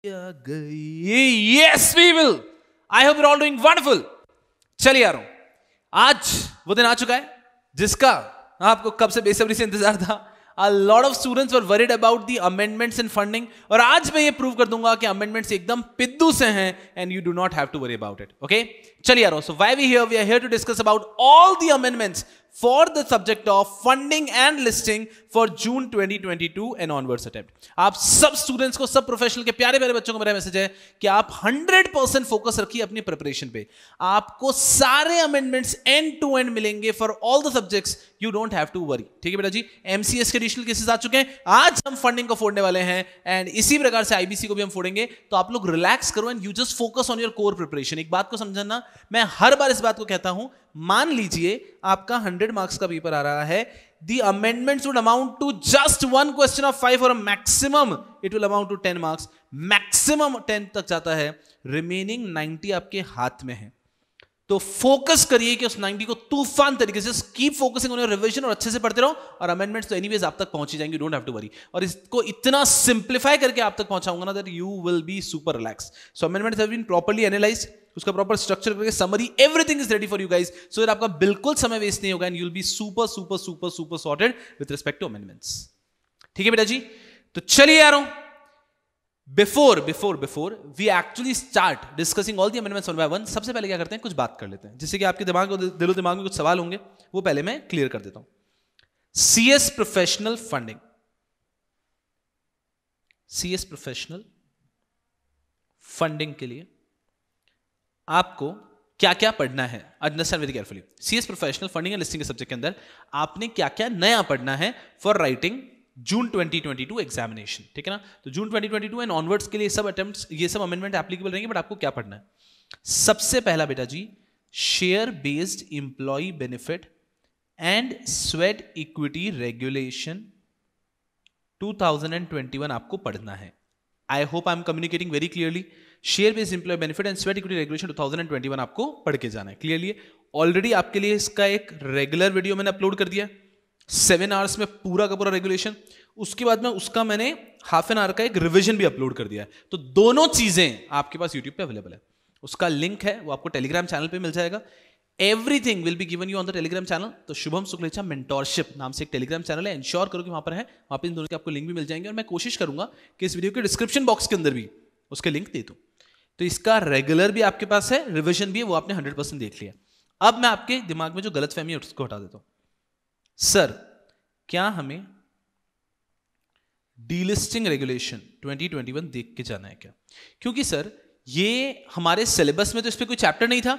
आ गई। Yes we will. I hope you are all doing wonderful. चलिए यारों, आज वो दिन आ चुका है जिसका आपको कब से बेसब्री से इंतजार था। A lot of students were worried about the amendments in funding, और आज मैं ये प्रूव कर दूंगा कि amendments एकदम पिद्दू से हैं and you do not have to worry about it. Okay? चलिए यारों, so why we are here to discuss about all the amendments for the subject of funding and listing for June 2022 and onwards attempt. आप सब students को, सब professional के प्यारे प्यारे बच्चों को मेरा मैसेज है कि आप 100% फोकस रखिए अपनी प्रिपरेशन पे। आपको सारे अमेंडमेंट्स एंड टू एंड मिलेंगे for all the subjects, you don't have to worry. ठीक है बेटा जी, एमसीएस के एडिशनल केसेस आ चुके हैं, आज हम फंडिंग को फोड़ने वाले हैं एंड इसी प्रकार से आईबीसी को भी हम फोड़ेंगे। तो आप लोग रिलैक्स करो and you just focus on your core preparation. एक बात को समझना, मैं हर बार इस बात को कहता हूं, मान लीजिए आपका 100 मार्क्स का पेपर आ रहा है, the amendments would amount to just one question of 5 or a maximum it will amount to 10 marks, maximum 10 तक जाता है, remaining 90 आपके हाथ में है। तो फोकस करिए कि उस 90 को तूफान तरीके से, keep focusing on your revision और अच्छे से पढ़ते रहो, और अमेंडमेंट्स तो एनीवेज आप तक पहुंच ही जाएंगे, डोंट हैव टू वरी। और इसको इतना सिंप्लीफाई करके आप तक पहुंचाऊंगा ना that you will be super relax. So amendments have been properly analysed, उसका प्रॉपर स्ट्रक्चर करके summary, everything is ready for you guys, so that आपका बिल्कुल समय वेस्ट नहीं होगा and you will be super super super super sorted with respect to amendments. ठीक है बेटा जी, तो चलिए यारों, Before we actually start discussing all the amendments one by one, सबसे पहले क्या करते हैं, कुछ बात कर लेते हैं जिससे कि आपके दिलो दिमाग में कुछ सवाल होंगे, वो पहले मैं क्लियर कर देता हूं। CS professional funding, CS professional funding के लिए आपको क्या क्या पढ़ना है, understand very carefully. CS professional funding and listing के सब्जेक्ट के अंदर आपने क्या क्या नया पढ़ना है फॉर राइटिंग जून 2022 एग्जामिनेशन। ठीक है ना, तो जून 2022 एंड ऑनवर्ड्स के लिए सब अटेम्प्ट्स, ये सब अमेंडमेंट एप्लीकेबल रहेंगे, बट आपको क्या पढ़ना है? सबसे पहला बेटा जी, share based employ benefit and sweat equity regulation 2021 आपको पढ़ना है। I hope I am communicating very clearly. Share based employ benefit and sweat equity regulation 2021 आपको पढ़ के जाना है क्लियरली। ऑलरेडी आपके लिए इसका एक रेगुलर वीडियो मैंने अपलोड कर दिया, 7 आवर्स में पूरा का पूरा रेगुलेशन। उसके बाद में उसका मैंने हाफ एन आवर का एक रिवीजन भी अपलोड कर दिया है, तो दोनों चीजें आपके पास यूट्यूब पे अवेलेबल है। उसका लिंक है, वो आपको टेलीग्राम चैनल पे मिल जाएगा। Everything will be given you on the Telegram channel. तो शुभम शुक्लेचा मेंटोरशिप नाम से एक टेलीग्राम चैनल है, इंश्योर करो कि वहां पर है, वहां पर इन दोनों के आपको लिंक भी मिल जाएंगे, और मैं कोशिश करूंगा कि इस वीडियो के डिस्क्रिप्शन बॉक्स के अंदर भी उसके लिंक दे दूं। तो इसका रेगुलर भी आपके पास है, रिविजन भी है, वो आपने 100% देख लिया। अब मैं आपके दिमाग में जो गलतफहमी है उसको हटा देता हूं। सर, क्या हमें डीलिस्टिंग रेगुलेशन 2021 देख के जाना है क्या? क्योंकि सर ये हमारे सिलेबस में तो इस पे कोई चैप्टर नहीं था,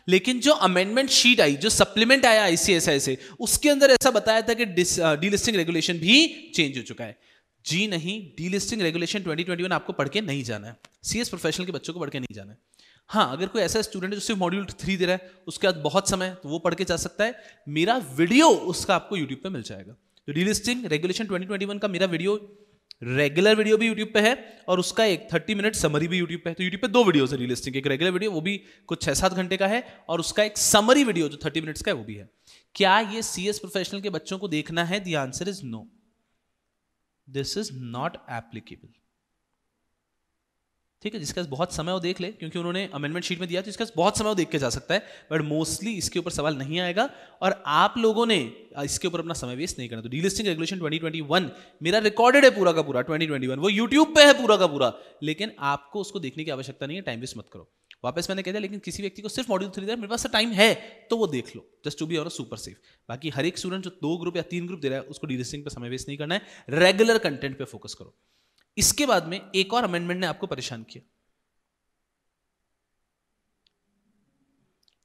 लेकिन जो अमेंडमेंट शीट आई, जो सप्लीमेंट आया ICSI से, उसके अंदर ऐसा बताया था कि डीलिस्टिंग रेगुलेशन भी चेंज हो चुका है। जी नहीं, डीलिस्टिंग रेगुलेशन 2021 आपको पढ़ के नहीं जाना है, CS प्रोफेशनल के बच्चों को पढ़ के नहीं जाना है। हाँ, अगर कोई ऐसा स्टूडेंट है जो सिर्फ मॉड्यूल 3 दे रहा है, उसके बाद बहुत समय, तो वो पढ़ के जा सकता है। मेरा वीडियो उसका आपको यूट्यूब पे मिल जाएगा। तो डीलिस्टिंग रेगुलेशन 2021 का मेरा वीडियो, रेगुलर वीडियो भी यूट्यूब पे है, और उसका एक 30 मिनट समरी भी यूट्यूब पे है। तो यूट्यूब पे 2 वीडियोस है डीलिस्टिंग, एक रेगुलर वीडियो वो भी कुछ 6-7 घंटे का है, और उसका एक समरी वीडियो जो 30 मिनट्स का है वो भी है। क्या ये CS प्रोफेशनल के बच्चों को देखना है? The answer is no, this is not applicable. ठीक है, जिसका बहुत समय वो देख ले, क्योंकि उन्होंने अमेंडमेंट शीट में दिया, तो इसका बहुत समय वो देख के जा सकता है, बट मोस्टली इसके ऊपर सवाल नहीं आएगा, और आप लोगों ने इसके ऊपर अपना समय वेस्ट नहीं करना। तो डीलिस्टिंग रेगुलेशन 2021 मेरा रिकॉर्डेड है पूरा का पूरा 2021, वो यूट्यूब पे है पूरा का पूरा, लेकिन आपको उसको देखने की आवश्यकता नहीं है, टाइम वेस्ट मत करो। वापस मैंने कह दिया, लेकिन किसी व्यक्ति को सिर्फ मॉड्यूल 3 मेरे पास टाइम है तो वो देख लो, just to be on a super safe. बाकी हर एक स्टूडेंट जो 2 ग्रुप या 3 ग्रुप दे रहा है, उसको डीलिस्टिंग पे समय वेस्ट नहीं करना है, रेगुलर कंटेंट पे फोकस करो। इसके बाद में एक और अमेंडमेंट ने आपको परेशान किया।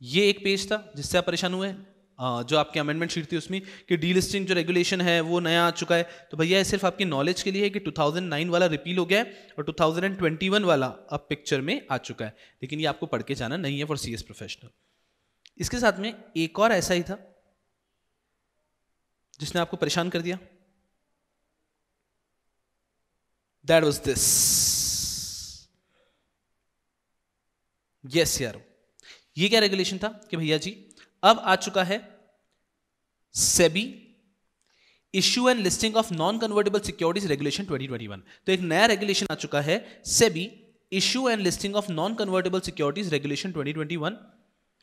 ये एक पेज था जिससे आप परेशान हुए, जो आपकी अमेंडमेंट शीट थी उसमें, कि डीलिस्टिंग जो रेगुलेशन है वो नया आ चुका है। तो भैया ये सिर्फ आपकी नॉलेज के लिए है कि 2009 वाला रिपील हो गया है, और 2021 वाला अब पिक्चर में आ चुका है, लेकिन ये आपको पढ़ के जाना नहीं है फॉर CS प्रोफेशनल। इसके साथ में एक और ऐसा ही था जिसने आपको परेशान कर दिया, दैट वाज दिस। यस यार, ये क्या रेगुलेशन था कि भैया जी अब आ चुका है SEBI issue and listing of non convertible securities regulation 2021। तो एक नया रेगुलेशन आ चुका है, SEBI issue and listing of non convertible securities regulation 2021।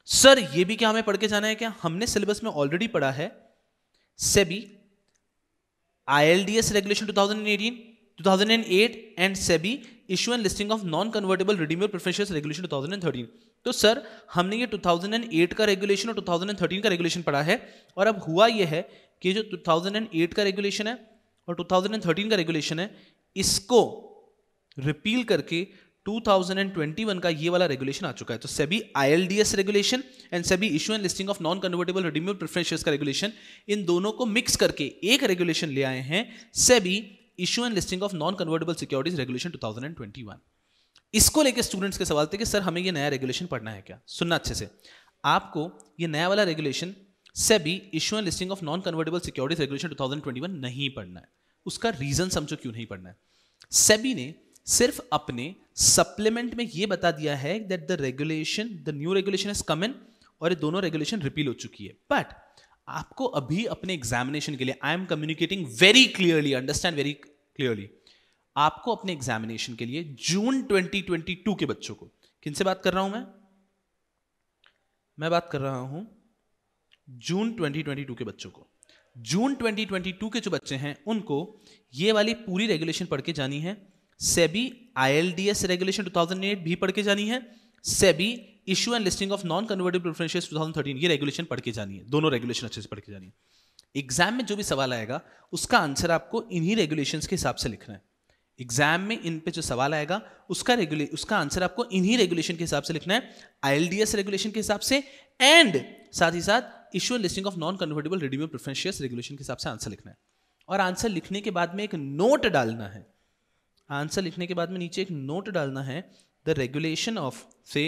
Sir ये भी क्या हमें पढ़ के जाना है क्या? हमने सिलेबस में ऑलरेडी पढ़ा है SEBI ILDS regulation 2008 and SEBI issue and listing of non convertible redeemable preferential regulation 2013। तो सर हमने ये 2008 का रेगुलेशन और 2013 का रेगुलेशन पढ़ा है, और अब हुआ ये है कि जो 2008 का रेगुलेशन है और 2013 का रेगुलेशन है, इसको रिपील करके 2021 का ये वाला रेगुलेशन आ चुका है। तो SEBI ILDS regulation and SEBI issue and listing of non convertible redeemable preferentials का रेगुलेशन, इन दोनों को मिक्स करके एक रेगुलेशन ले आए हैं, SEBI issue and listing of non convertible securities regulation 2021। इसको लेके स्टूडेंट्स के सवाल थे कि सर हमें ये नया रेगुलेशन पढ़ना है क्या? सुनना अच्छे से, आपको ये नया वाला regulation SEBI issue and listing of non convertible securities regulation 2021 नहीं पढ़ना है। उसका रीजन समझो क्यों नहीं पढ़ना है। सेबी ने सिर्फ अपने सप्लीमेंट में ये बता दिया है that the new regulation has come in, और ये दोनों रेगुलेशन रिपील हो चुकी है। बट आपको अभी अपने एग्जामिनेशन के लिए, आई am communicating very clearly, understand very clearly, आपको अपने एग्जामिनेशन के लिए जून 2022 के बच्चों को, किनसे बात कर रहा हूं मैं बात कर रहा हूं जून 2022 के बच्चों को। जून 2022 के जो बच्चे हैं उनको ये वाली पूरी रेगुलेशन पढ़ के जानी है। सेबी ILDS रेगुलेशन 2008 भी पढ़ के जानी है, SEBI issue and listing of non convertible preferentials 2013 ये रेगुलेशन पढ़ के जानी है। दोनों रेगुलेशन अच्छे से पढ़ के जानी है। एग्जाम में जो भी सवाल आएगा उसका आंसर आपको इन्हीं रेगुलेशंस के हिसाब से लिखना है। एग्जाम में इन पे जो सवाल आएगा उसका आंसर आपको इन्हीं रेगुलेशन के हिसाब से लिखना है, ILDS रेगुलेशन के हिसाब से, एंड साथ ही साथ issue and listing of non convertible redeemable preferentials regulation के हिसाब से आंसर लिखना है। और आंसर लिखने के बाद में एक नोट डालना है, आंसर लिखने के बाद में नीचे एक नोट डालना है, द रेगुलेशन ऑफ से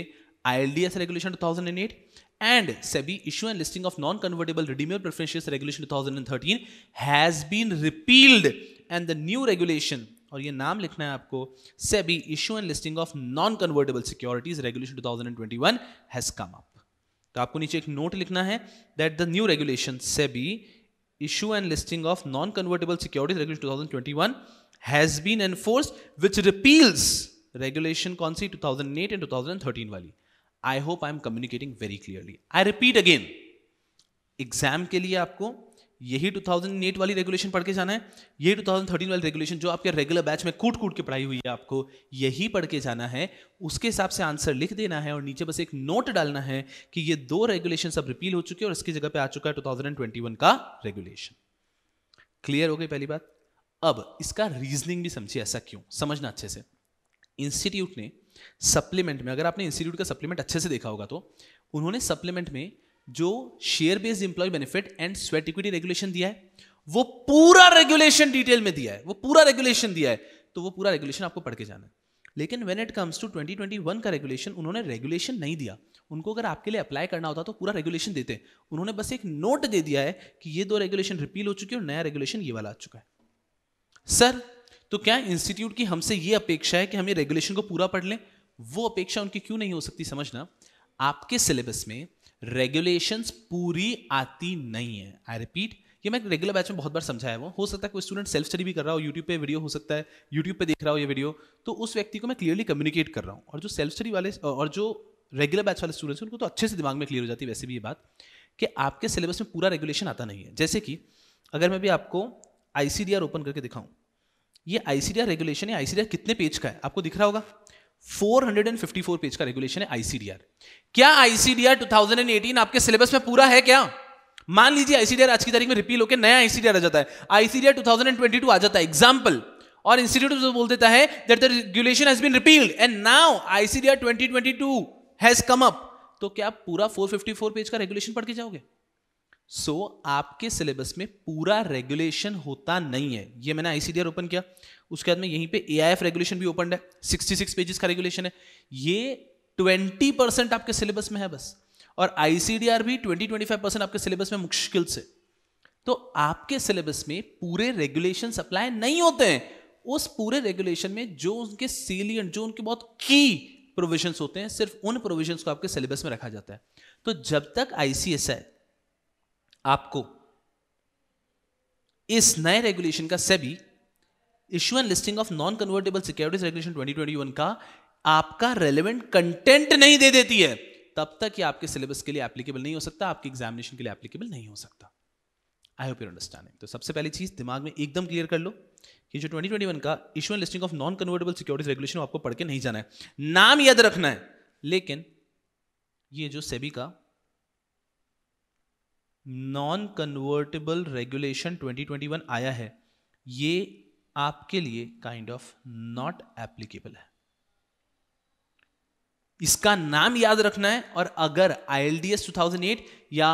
ILDS regulation 2008 and SEBI issue and listing of non convertible redeemable preferentials regulation 2013 has been repealed and the new regulation, और ये नाम लिखना है आपको, SEBI issue and listing of non convertible securities regulation 2021 has come up. तो आपको नीचे एक नोट लिखना है that the new regulation SEBI issue and listing of non convertible securities regulation 2021 has been enforced which repeals regulation कौन सी 2008 and 2013 वाली। I hope I am communicating very clearly. I repeat again, exam के लिए आपको यही 2008 वाली regulation पढ़ के जाना है, यही 2013 वाली रेगुलेशन जो आपके रेगुलर बैच में कूट कूट के पढ़ाई हुई है आपको यही पढ़ के जाना है, उसके हिसाब से आंसर लिख देना है और नीचे बस एक नोट डालना है कि ये दो रेगुलेशन सब रिपील हो चुके हैं और इसकी जगह पे आ चुका है 2021 का रेगुलेशन। क्लियर हो गई पहली बात। अब इसका रीजनिंग भी समझिए, ऐसा क्यों, समझना अच्छे से। इंस्टीट्यूट ने सप्लीमेंट में, अगर आपने इंस्टीट्यूट का सप्लीमेंट अच्छे से देखा होगा तो उन्होंने सप्लीमेंट में जो share based employ benefit and sweat equity regulation दिया है वो पूरा रेगुलेशन डिटेल में दिया है, वो पूरा रेगुलेशन दिया है, तो वो पूरा रेगुलेशन आपको पढ़ के जाना है। लेकिन व्हेन इट कम्स टू 2021 का रेगुलेशन, उन्होंने रेगुलेशन नहीं दिया। उनको अगर आपके लिए अप्लाई करना होता तो पूरा रेगुलेशन देते, उन्होंने बस एक नोट दे दिया है कि ये दो रेगुलेशन रिपील हो चुके हैं और नया रेगुलेशन ये वाला आ चुका है। सर तो क्या इंस्टीट्यूट की हमसे ये अपेक्षा है कि हम ये रेगुलेशन को पूरा पढ़ लें? वो अपेक्षा उनकी क्यों नहीं हो सकती, समझना, आपके सिलेबस में रेगुलेशंस पूरी आती नहीं है। आई रिपीट, ये मैं रेगुलर बैच में बहुत बार समझाया है, वो हो सकता है कोई स्टूडेंट सेल्फ स्टडी भी कर रहा हो, यूट्यूब पे वीडियो हो सकता है, यूट्यूब पे देख रहा हो ये वीडियो, तो उस व्यक्ति को मैं क्लियरली कम्युनिकेट कर रहा हूँ। और जो सेल्फ स्टडी वाले और जो रेगुलर बैच वाले स्टूडेंट्स हैं उनको तो अच्छे से दिमाग में क्लियर हो जाती है वैसे भी ये बात कि आपके सिलेबस में पूरा रेगुलेशन आता नहीं है। जैसे कि अगर मैं भी आपको ICDR ओपन करके दिखाऊं, ये ICDR रेगुलेशन है, ICDR कितने पेज का है आपको दिख रहा होगा, 454 पेज का रेगुलेशन है ICDR। क्या ICDR 2018 आपके सिलेबस में पूरा है क्या? मान लीजिए ICDR आज की तारीख में रिपील होकर नया ICDR आ जाता है, ICDR 2022 आ जाता है एग्जाम्पल, और इंस्टीट्यूट बोल देता है that the regulation has been repealed and now ICDR 2022 has come up, तो क्या आप पूरा 454 पेज का रेगुलेशन पढ़ के जाओगे? आपके सिलेबस में पूरा रेगुलेशन होता नहीं है। ये मैंने ICDR ओपन किया, उसके बाद में यहीं पे AIF रेगुलेशन भी ओपन है, 66 पेजेस का रेगुलेशन है, ये 20% आपके सिलेबस में है बस, और ICDR भी 20-25% आपके सिलेबस में मुश्किल से। तो आपके सिलेबस में पूरे रेगुलेशंस अप्लाई नहीं होते हैं। उस पूरे रेगुलेशन में जो उनके सेलिएंट, जो उनके बहुत की प्रोविजंस होते हैं, सिर्फ उन प्रोविजंस को आपके सिलेबस में रखा जाता है। तो जब तक ICSI आपको इस नए रेगुलेशन का SEBI issue and listing of non convertible securities regulation 2021 का आपका रेलेवेंट कंटेंट नहीं दे देती है, तब तक ये आपके सिलेबस के लिए एप्लीकेबल नहीं हो सकता, आपके एग्जामिनेशन के लिए एप्लीकेबल नहीं हो सकता। आई होप यू अंडरस्टैंडिंग। तो सबसे पहली चीज दिमाग में एकदम क्लियर कर लो कि जो 2021 का issue and listing of non convertible securities regulation आपको पढ़ के नहीं जाना है, नाम याद रखना है, लेकिन ये जो सेबी का नॉन कन्वर्टेबल रेगुलेशन 2021 आया है, ये आपके लिए काइंड ऑफ नॉट एप्लीकेबल है। इसका नाम याद रखना है, और अगर ILDS 2008 या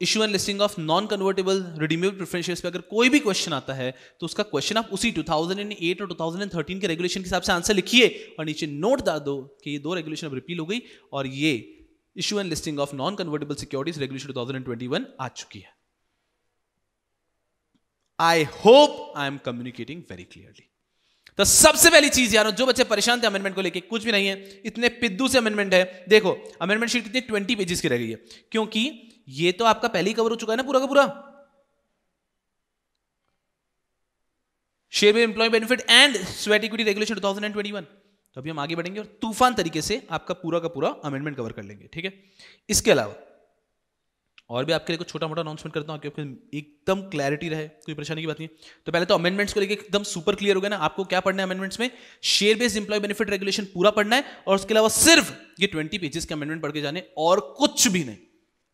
issue and listing of non convertible redeemable preferentials पे अगर कोई भी क्वेश्चन आता है, तो उसका क्वेश्चन आप उसी 2008 और 2013 के रेगुलेशन के हिसाब से आंसर लिखिए और नीचे नोट डाल दो कि ये दो रेगुलेशन अब रिपील हो गई और ये issue and listing of non convertible securities regulation 2021 आ चुकी है। I hope I am communicating very clearly. तो सबसे पहली चीज यार, जो बच्चे परेशान थे अमेंडमेंट को लेके, कुछ भी नहीं है, इतने पिद्दू से अमेंडमेंट है। देखो अमेंडमेंट शीट कितनी 20 पेजेस की रह गई है, क्योंकि ये तो आपका पहले ही कवर हो चुका है ना पूरा का पूरा, share employee benefit and sweat equity regulation 2021। तो अभी हम आगे बढ़ेंगे और तूफान तरीके से आपका पूरा का पूरा अमेंडमेंट कवर कर लेंगे, ठीक है। इसके अलावा और भी आपके लिए कुछ छोटा मोटा अनाउंसमेंट करता हूं, क्योंकि एकदम क्लैरिटी रहे, कोई परेशानी की बात नहीं। तो पहले तो अमेंडमेंट्स को लेके एकदम सुपर क्लियर हो गया ना, आपको क्या पढ़ना है अमेंडमेंट्स में, share based employ benefit regulation पूरा पढ़ना है, और उसके अलावा सिर्फ ये 20 पेजेस के अमेंडमेंट पढ़ के जाने, और कुछ भी नहीं।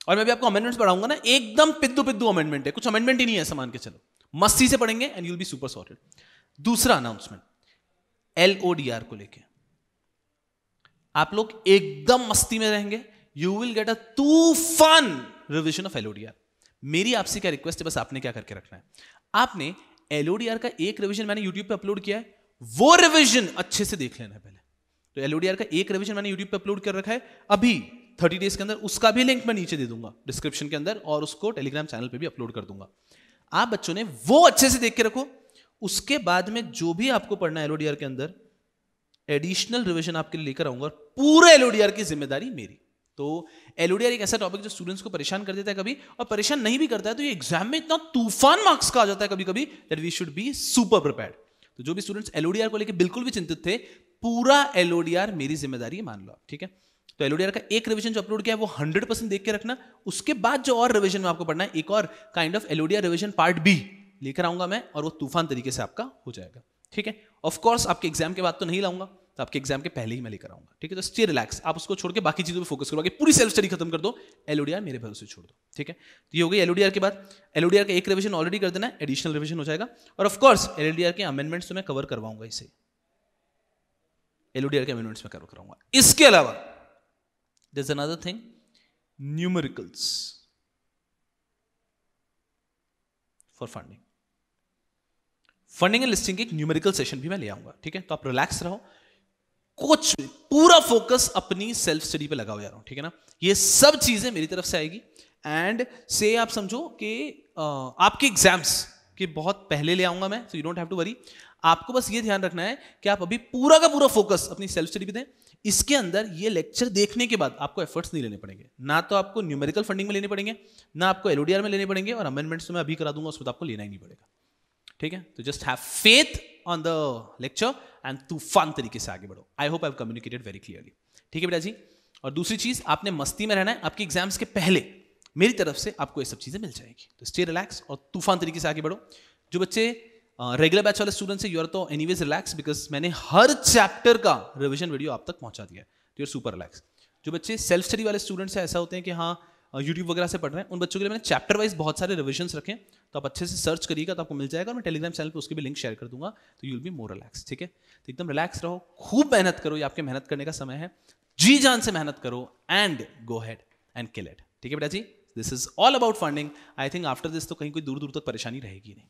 और मैं भी आपको अमेंडमेंट्स पढ़ाऊंगा ना, एकदम पिद्दू पिद्दू अमेंडमेंट है, कुछ अमेंडमेंट ही नहीं है, ऐसा मान के चलो, मस्ती से पढ़ेंगे and you will be super sorted. दूसरा अनाउंसमेंट LODR को लेके, आप लोग एकदम मस्ती में रहेंगे, यू विल गेट अ तूफान रिविजन ऑफ LODR। मेरी आपसे क्या रिक्वेस्ट है, बस आपने क्या करके रखना है, आपने LODR का एक रिवीजन मैंने YouTube पे अपलोड किया है, वो रिवीजन अच्छे से देख लेना है पहले। तो LODR का एक रिवीजन मैंने YouTube पे अपलोड कर रखा है अभी 30 डेज के अंदर, उसका भी लिंक मैं नीचे दे दूंगा डिस्क्रिप्शन के अंदर, और उसको टेलीग्राम चैनल पे भी अपलोड कर दूंगा। आप बच्चों ने वो अच्छे से देख के रखो। उसके बाद में जो भी आपको पढ़ना है LODR के अंदर, एडिशनल रिवीजन आपके लिए लेकर आऊंगा, पूरे LODR की जिम्मेदारी मेरी। तो LODR एक ऐसा टॉपिक जो स्टूडेंट्स को परेशान कर देता है कभी, और परेशान नहीं भी करता है तो ये एग्जाम में इतना तूफान मार्क्स का आ जाता है कभी कभी, that we should be super prepared. तो जो भी स्टूडेंट्स LODR को लेकर बिल्कुल भी चिंतित थे, पूरा LODR मेरी जिम्मेदारी मान लो, ठीक है। तो LODR का एक रिवीजन जो अपलोड किया है वो 100% देख के रखना। उसके बाद जो और रिवीजन में आपको पढ़ना है, एक और kind of LODR revision part B लेकर आऊंगा मैं, और वो तूफान तरीके से आपका हो जाएगा, ठीक है। ऑफ कोर्स आपके एग्जाम के बाद तो नहीं लाऊंगा, तो आपके एग्जाम के पहले ही मैं लेकर आऊंगा, ठीक है। तो स्टे रिलैक्स, आप उसको छोड़ के बाकी चीजों पे फोकस करो, आगे पूरी सेल्फ स्टडी खत्म कर दो, LODR मेरे भरोसे छोड़ दो, ठीक है। तो ये हो गई LODR के बाद। LODR का एक रिवीजन ऑलरेडी कर देना है, एडिशनल रिवीजन हो जाएगा, और ऑफ कोर्स LODR के अमेंडमेंट्स तो मैं कवर करवाऊंगा, इसे LODR के अमेंडमेंट्स में कवर कराऊंगा। इसके अलावा there's another thing, numericals for funding and listing के एक न्यूमेरिकल सेशन भी मैं ले आऊंगा, ठीक है। तो आप रिलैक्स रहो, कुछ पूरा फोकस अपनी सेल्फ स्टडी पे लगाओ यार, ठीक है ना। ये सब चीजें मेरी तरफ से आएगी, एंड से आप समझो कि आपके एग्जाम्स के बहुत पहले ले आऊंगा मैं, so you don't have to worry. आपको बस ये ध्यान रखना है कि आप अभी पूरा का पूरा फोकस अपनी सेल्फ स्टडी पे दें। इसके अंदर ये लेक्चर देखने के बाद आपको एफर्ट्स नहीं लेने पड़ेंगे, ना तो आपको न्यूमेरिकल फंडिंग में लेने पड़ेंगे, ना आपको LODR में लेने पड़ेंगे, और अमेंडमेंट्स तो मैं अभी करा दूंगा, उसमें तो आपको लेना ही नहीं पड़ेगा, ठीक है। तो just have faith on the lecture and तूफान तरीके से आगे बढ़ो। आई hope I have communicated very clearly, ठीक है बेटा जी। और दूसरी चीज, आपने मस्ती में रहना है, आपके एग्जाम्स के पहले मेरी तरफ से आपको ये सब चीजें मिल जाएगी। तो स्टे रिलैक्स और तूफान तरीके से आगे बढ़ो। जो बच्चे रेगुलर बैच वाले स्टूडेंट्स है, यू आर तो एनीवेज रिलैक्स, बिकॉज मैंने हर चैप्टर का रिवीजन वीडियो आप तक पहुंचा दिया है, तो यू आर सुपर रिलैक्स। जो बच्चे सेल्फ स्टडी वाले स्टूडेंट्स हैं, ऐसा होते हैं कि हाँ यूट्यूब वगैरह से पढ़ रहे हैं, उन बच्चों के लिए मैंने चैप्टर वाइज बहुत सारे रिविजन्स रखे, तो आप अच्छे से सर्च करिएगा तो आपको मिल जाएगा, और मैं टेलीग्राम चैनल पे उसके भी लिंक शेयर कर दूंगा, तो you will be more relax, ठीक है। तो एकदम रिलैक्स रहो, खूब मेहनत करो, ये आपके मेहनत करने का समय है, जी जान से मेहनत करो and go head and kill it, ठीक है बेटा जी। This is all about funding. I think after this तो कहीं कोई दूर दूर तक परेशानी रहेगी नहीं,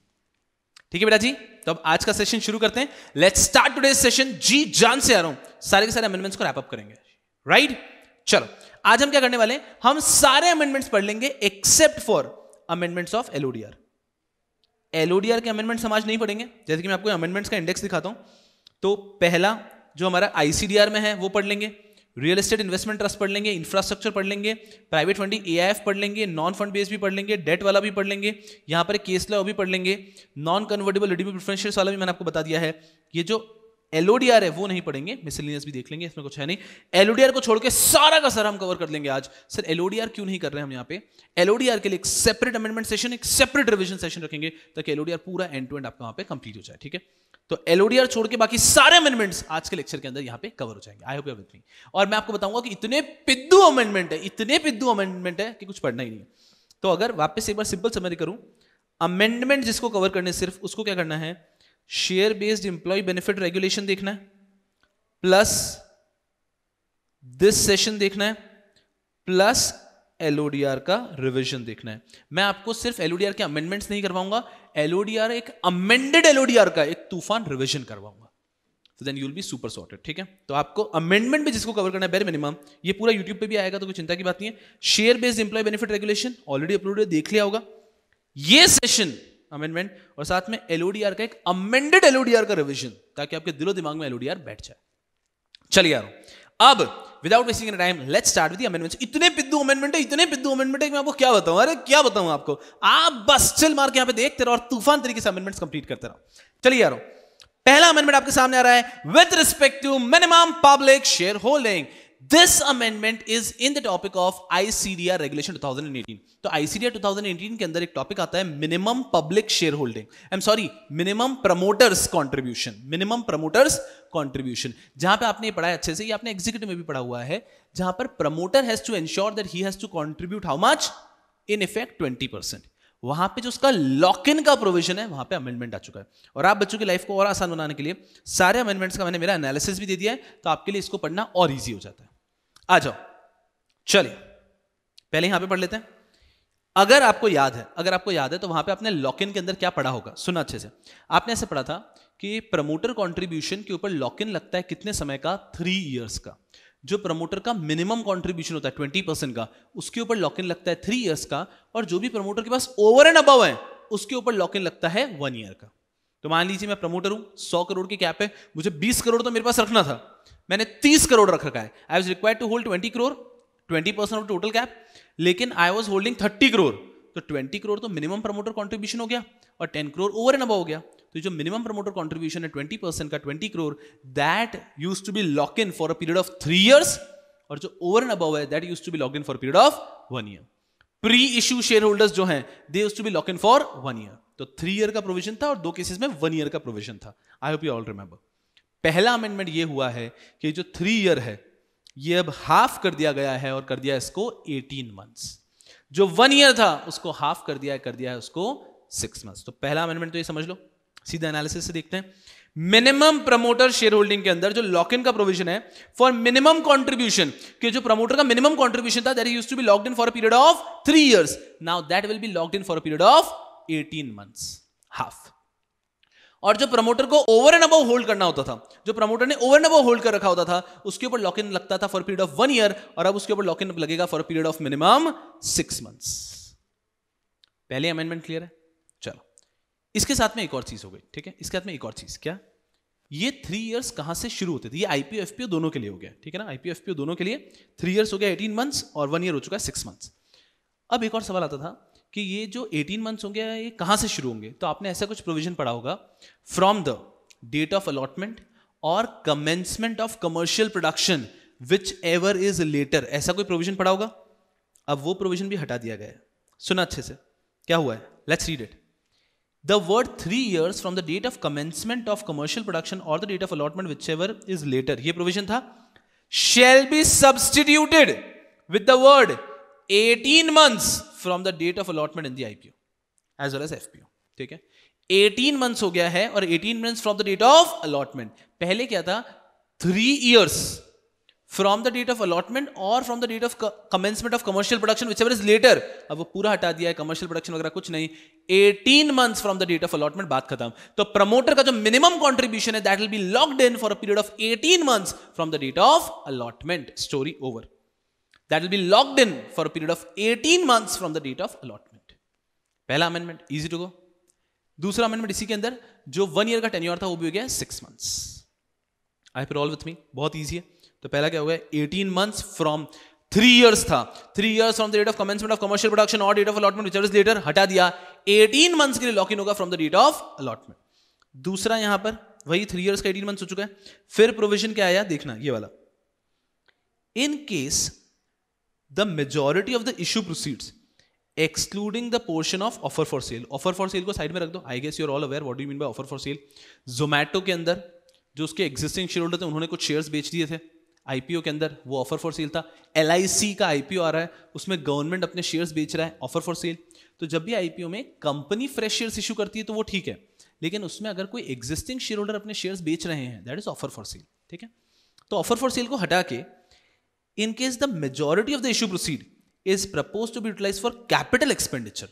ठीक है बेटा जी। तो अब आज का सेशन शुरू करते हैं। Let's start today's session. जी जान से आ रहा हूं, सारे के सारे अमेंडमेंट्स को रैप अप करेंगे, राइट। चलो आज हम क्या करने वाले हैं, हम सारे अमेंडमेंट्स पढ़ लेंगे except for amendments of LODR। LODR के अमेंडमेंट्स हम आज नहीं पढ़ेंगे। जैसे कि मैं आपको अमेंडमेंट्स का इंडेक्स दिखाता हूं, तो पहला जो हमारा ICDR में है वो पढ़ लेंगे, रियल एस्टेट इन्वेस्टमेंट ट्रस्ट पढ़ लेंगे, इंफ्रास्ट्रक्चर पढ़ लेंगे, प्राइवेट फंडिंग AIF पढ़ लेंगे, नॉन फंड बेस्ड भी पढ़ लेंगे, डेट वाला भी पढ़ लेंगे, यहां पर केस लॉ भी पढ़ लेंगे, नॉन कन्वर्टेबल रिडीमेबल प्रेफरेंशियल्स वाला भी मैंने आपको बता दिया है। ये जो एलओडीआर है वो नहीं पढ़ेंगे, मिसलेनियस भी देख लेंगे, इसमें कुछ है नहीं। एलओडीआर को छोड़ के सारा का सारा हम कवर कर लेंगे आज। सर एलओडीआर क्यों नहीं कर रहे हैं हम यहाँ पे? एलओडीआर के लिए एक सेपरेट अमेंडमेंट सेशन, एक सेपरेट रिवीजन सेशन रखेंगे ताकि एलओडीआर पूरा एंड टू एंड आपका वहां पे कंप्लीट हो जाए, ठीक है? तो एलओडीआर छोड़ के बाकी सारे अमेंडमेंट्स आज के लेक्चर के अंदर यहाँ पे कवर हो जाएंगे। I hope you are with me. और मैं आपको बताऊंगा कि इतने पिद्दू अमेंडमेंट है, इतने पिद्दू अमेंडमेंट है कि कुछ पढ़ना ही नहीं है। तो अगर वापस एक बार सिंपल समरी करूं, अमेंडमेंट जिसको कवर करने सिर्फ उसको क्या करना है, share based employ benefit regulation देखना है, प्लस दिस सेशन देखना है, प्लस एलओडीआर का रिवीजन देखना है। मैं आपको सिर्फ एलओडीआर के अमेंडमेंट्स नहीं करवाऊंगा, एलओडीआर एक अमेंडेड एलओडीआर का एक तूफान रिवीजन करवाऊंगा। तो then you will be super sorted, ठीक है? तो आपको अमेंडमेंट भी जिसको कवर करना है बेर मिनिमम, ये पूरा यूट्यूब पे भी आएगा तो कोई चिंता की बात नहीं है। Share based employ benefit regulation already uploaded, देख लिया होगा। ये सेशन अमेंडमेंट और साथ में एलओडीआर का एक अमेंडेड एलओडीआर का रिवीजन, ताकि आपके दिलो दिमाग में एलओडीआर बैठ जाए। चलिए यार, अब without wasting any time let's start with the amendments. इतने पिद्दू अमेंडमेंट है, इतने पिद्दू अमेंडमेंट है कि मैं आपको क्या बताऊं, अरे क्या बताऊं आपको। आप बस चिल मार के यहां पे देखते रहो और तूफान तरीके से अमेंडमेंट्स कंप्लीट करते रहो। चलिए यारो, पहला अमेंडमेंट आपके सामने आ रहा है with respect to minimum public share holding. This amendment is in the topic of ICDR regulation 2018। तो आईसीडीआर 2018 के अंदर एक टॉपिक आता है minimum public share holding, I am sorry minimum promoters contribution, minimum promoters contribution. जहां पे आपने पढ़ा है अच्छे से, ये आपने एग्जीक्यूटिव में भी पढ़ा हुआ है, जहां पर promoter has to ensure that he has to contribute how much, in effect 20%। वहां पे जो उसका लॉक इन का प्रोविजन है, वहां पे अमेंडमेंट आ चुका है। और आप बच्चों की लाइफ को और आसान बनाने के लिए सारे अमेंडमेंट्स का मैंने मेरा एनालिसिस भी दे दिया है, तो आपके लिए इसको पढ़ना और इजी हो जाता है। आ जाओ, चलिए पहले यहां पे पढ़ लेते हैं। अगर आपको याद है तो वहां पे आपने लॉक इन के अंदर क्या पढ़ा होगा, सुना अच्छे से। आपने ऐसे पढ़ा था कि प्रमोटर कंट्रीब्यूशन के ऊपर लॉक इन लगता है कितने समय का, 3 इयर्स का। जो प्रमोटर का मिनिमम कंट्रीब्यूशन होता है 20% का, उसके ऊपर लॉक इन लगता है 3 इयर्स का। और जो भी प्रमोटर के पास ओवर एंड अबव है, उसके ऊपर लॉक इन लगता है 1 ईयर का। तो मान लीजिए मैं प्रमोटर हूं, 100 करोड़ की कैप है, मुझे 20 करोड़ तो मेरे पास रखना था, मैंने 30 करोड़ रख रखा है। I was required to hold 20 crore, 20% of total cap, लेकिन आई वाज होल्डिंग 30 करोड़। तो 20 करोड़ तो मिनिमम प्रमोटर कंट्रीब्यूशन हो गया और 10 करोड़ ओवर एंड अबव हो गया। तो जो मिनिमम प्रमोटर कंट्रीब्यूशन है 20% का 20 crore, that used to be lock in for a period of 3 years. और जो ओवर एंड अबव है, that used to be locked in for a period of 1 year. Pre issue share holders जो हैं, they used to be lock in for 1 year. तो 3 year का provision था और 2 cases में 1 ईयर का प्रोविजन था। आई होप यू ऑल रिमेंबर। पहला अमेंडमेंट ये हुआ है कि जो 3 ईयर है, ये अब हाफ कर दिया गया है और कर दिया इसको 18 मंथ्स। जो 1 ईयर था उसको हाफ कर दिया है उसको 6 मंथ्स। तो पहला अमेंडमेंट तो ये समझ लो, सीधा एनालिसिस से देखते हैं। मिनिमम प्रमोटर शेयर होल्डिंग के अंदर जो लॉक इन का प्रोविजन है फॉर मिनिमम कंट्रीब्यूशन, कि जो प्रमोटर का मिनिमम कंट्रीब्यूशन था, that used to be locked in for a period of 3 years, now that will be locked in for a period of 18 months, half. और जो promoter को over and above hold करना होता था, जो promoter ने over and above hold कर रखा होता था, उसके ऊपर लॉक इन लगता था फॉर पीरियड ऑफ 1 ईयर, और अब उसके ऊपर लॉक इन लगेगा for period of minimum 6 months. पहले अमेंडमेंट क्लियर है? चलो, इसके साथ में एक और चीज हो गई, ठीक है? इसके साथ में एक और चीज, क्या? ये 3 इयर्स कहां से शुरू होते थे? ये आईपीओ एफपीओ दोनों के लिए हो गया, ठीक है ना? आईपीओ एफपीओ दोनों के लिए 3 इयर्स हो गया 18 मंथ्स, और 1 ईयर हो चुका है 6 मंथ्स। अब एक और सवाल आता था कि ये जो 18 मंथ्स होंगे, ये कहां से शुरू होंगे? तो आपने ऐसा कुछ प्रोविजन पढ़ा होगा, from the date of allotment or commencement of commercial production whichever is later, ऐसा कोई प्रोविजन पढ़ा होगा। अब वो प्रोविजन भी हटा दिया गया है। सुना अच्छे से, क्या हुआ है? Let's read it. The word 3 years from the date of commencement of commercial production or the date of allotment, whichever is later, ये provision था, shall be substituted with the word 18 months from the date of allotment in the IPO as well as FPO, ठीक है? 18 months हो गया है और 18 months from the date of allotment। पहले क्या था? 3 years from the date of allotment or from the date of commencement of commercial production, whichever is later। अब वो पूरा हटा दिया है, कमर्शियल प्रोडक्शन वगैरह कुछ नहीं। 18 months from the date of allotment, बात खत्म। तो प्रमोटर का जो मिनिमम कंट्रीब्यूशन है, that will be locked in for a period of 18 months from the date of allotment। Story over. That will be locked in for a period of 18 months from the date of allotment। पहला amendment, easy to go. दूसरा amendment इसी के अंदर, जो 1 year का tenure था, वो भी हो गया 6 months। I roll with me, बहुत ईजी है। तो पहला क्या हो गया? 18 months फ्रॉम 3 इयर्स था, 3 years from the date of commencement of commercial production or date of allotment whichever is later, हटा दिया। 18 months के लिए लॉक इन होगा from the date of allotment. दूसरा यहां पर वही 3 इयर्स का 18 मंथ्स हो चुका है। फिर प्रोविजन क्या आया देखना, ये वाला, in case the majority of the issue proceeds excluding the portion of offer for sale. Offer for sale को साइड में रख दो, I guess you are all aware what do you mean by offer for sale. Zomato के अंदर जो उसके existing share holder थे उन्होंने कुछ शेयर्स बेच दिए थे आईपीओ के अंदर, वो ऑफर फॉर सेल था। एलआईसी का आईपीओ आ रहा है, उसमें गवर्नमेंट अपने शेयर्स बेच रहा है, ऑफर फॉर सेल। तो जब भी आईपीओ में कंपनी फ्रेश शेयर्स इशू करती है तो वो ठीक है, लेकिन उसमें अगर कोई एग्जिस्टिंग शेयर होल्डर अपने शेयर्स बेच रहे हैं, that is offer for sale. ठीक है, तो ऑफर फॉर सेल को हटा के in case the majority of the issue proceed is propose to be utilise for capital expenditure,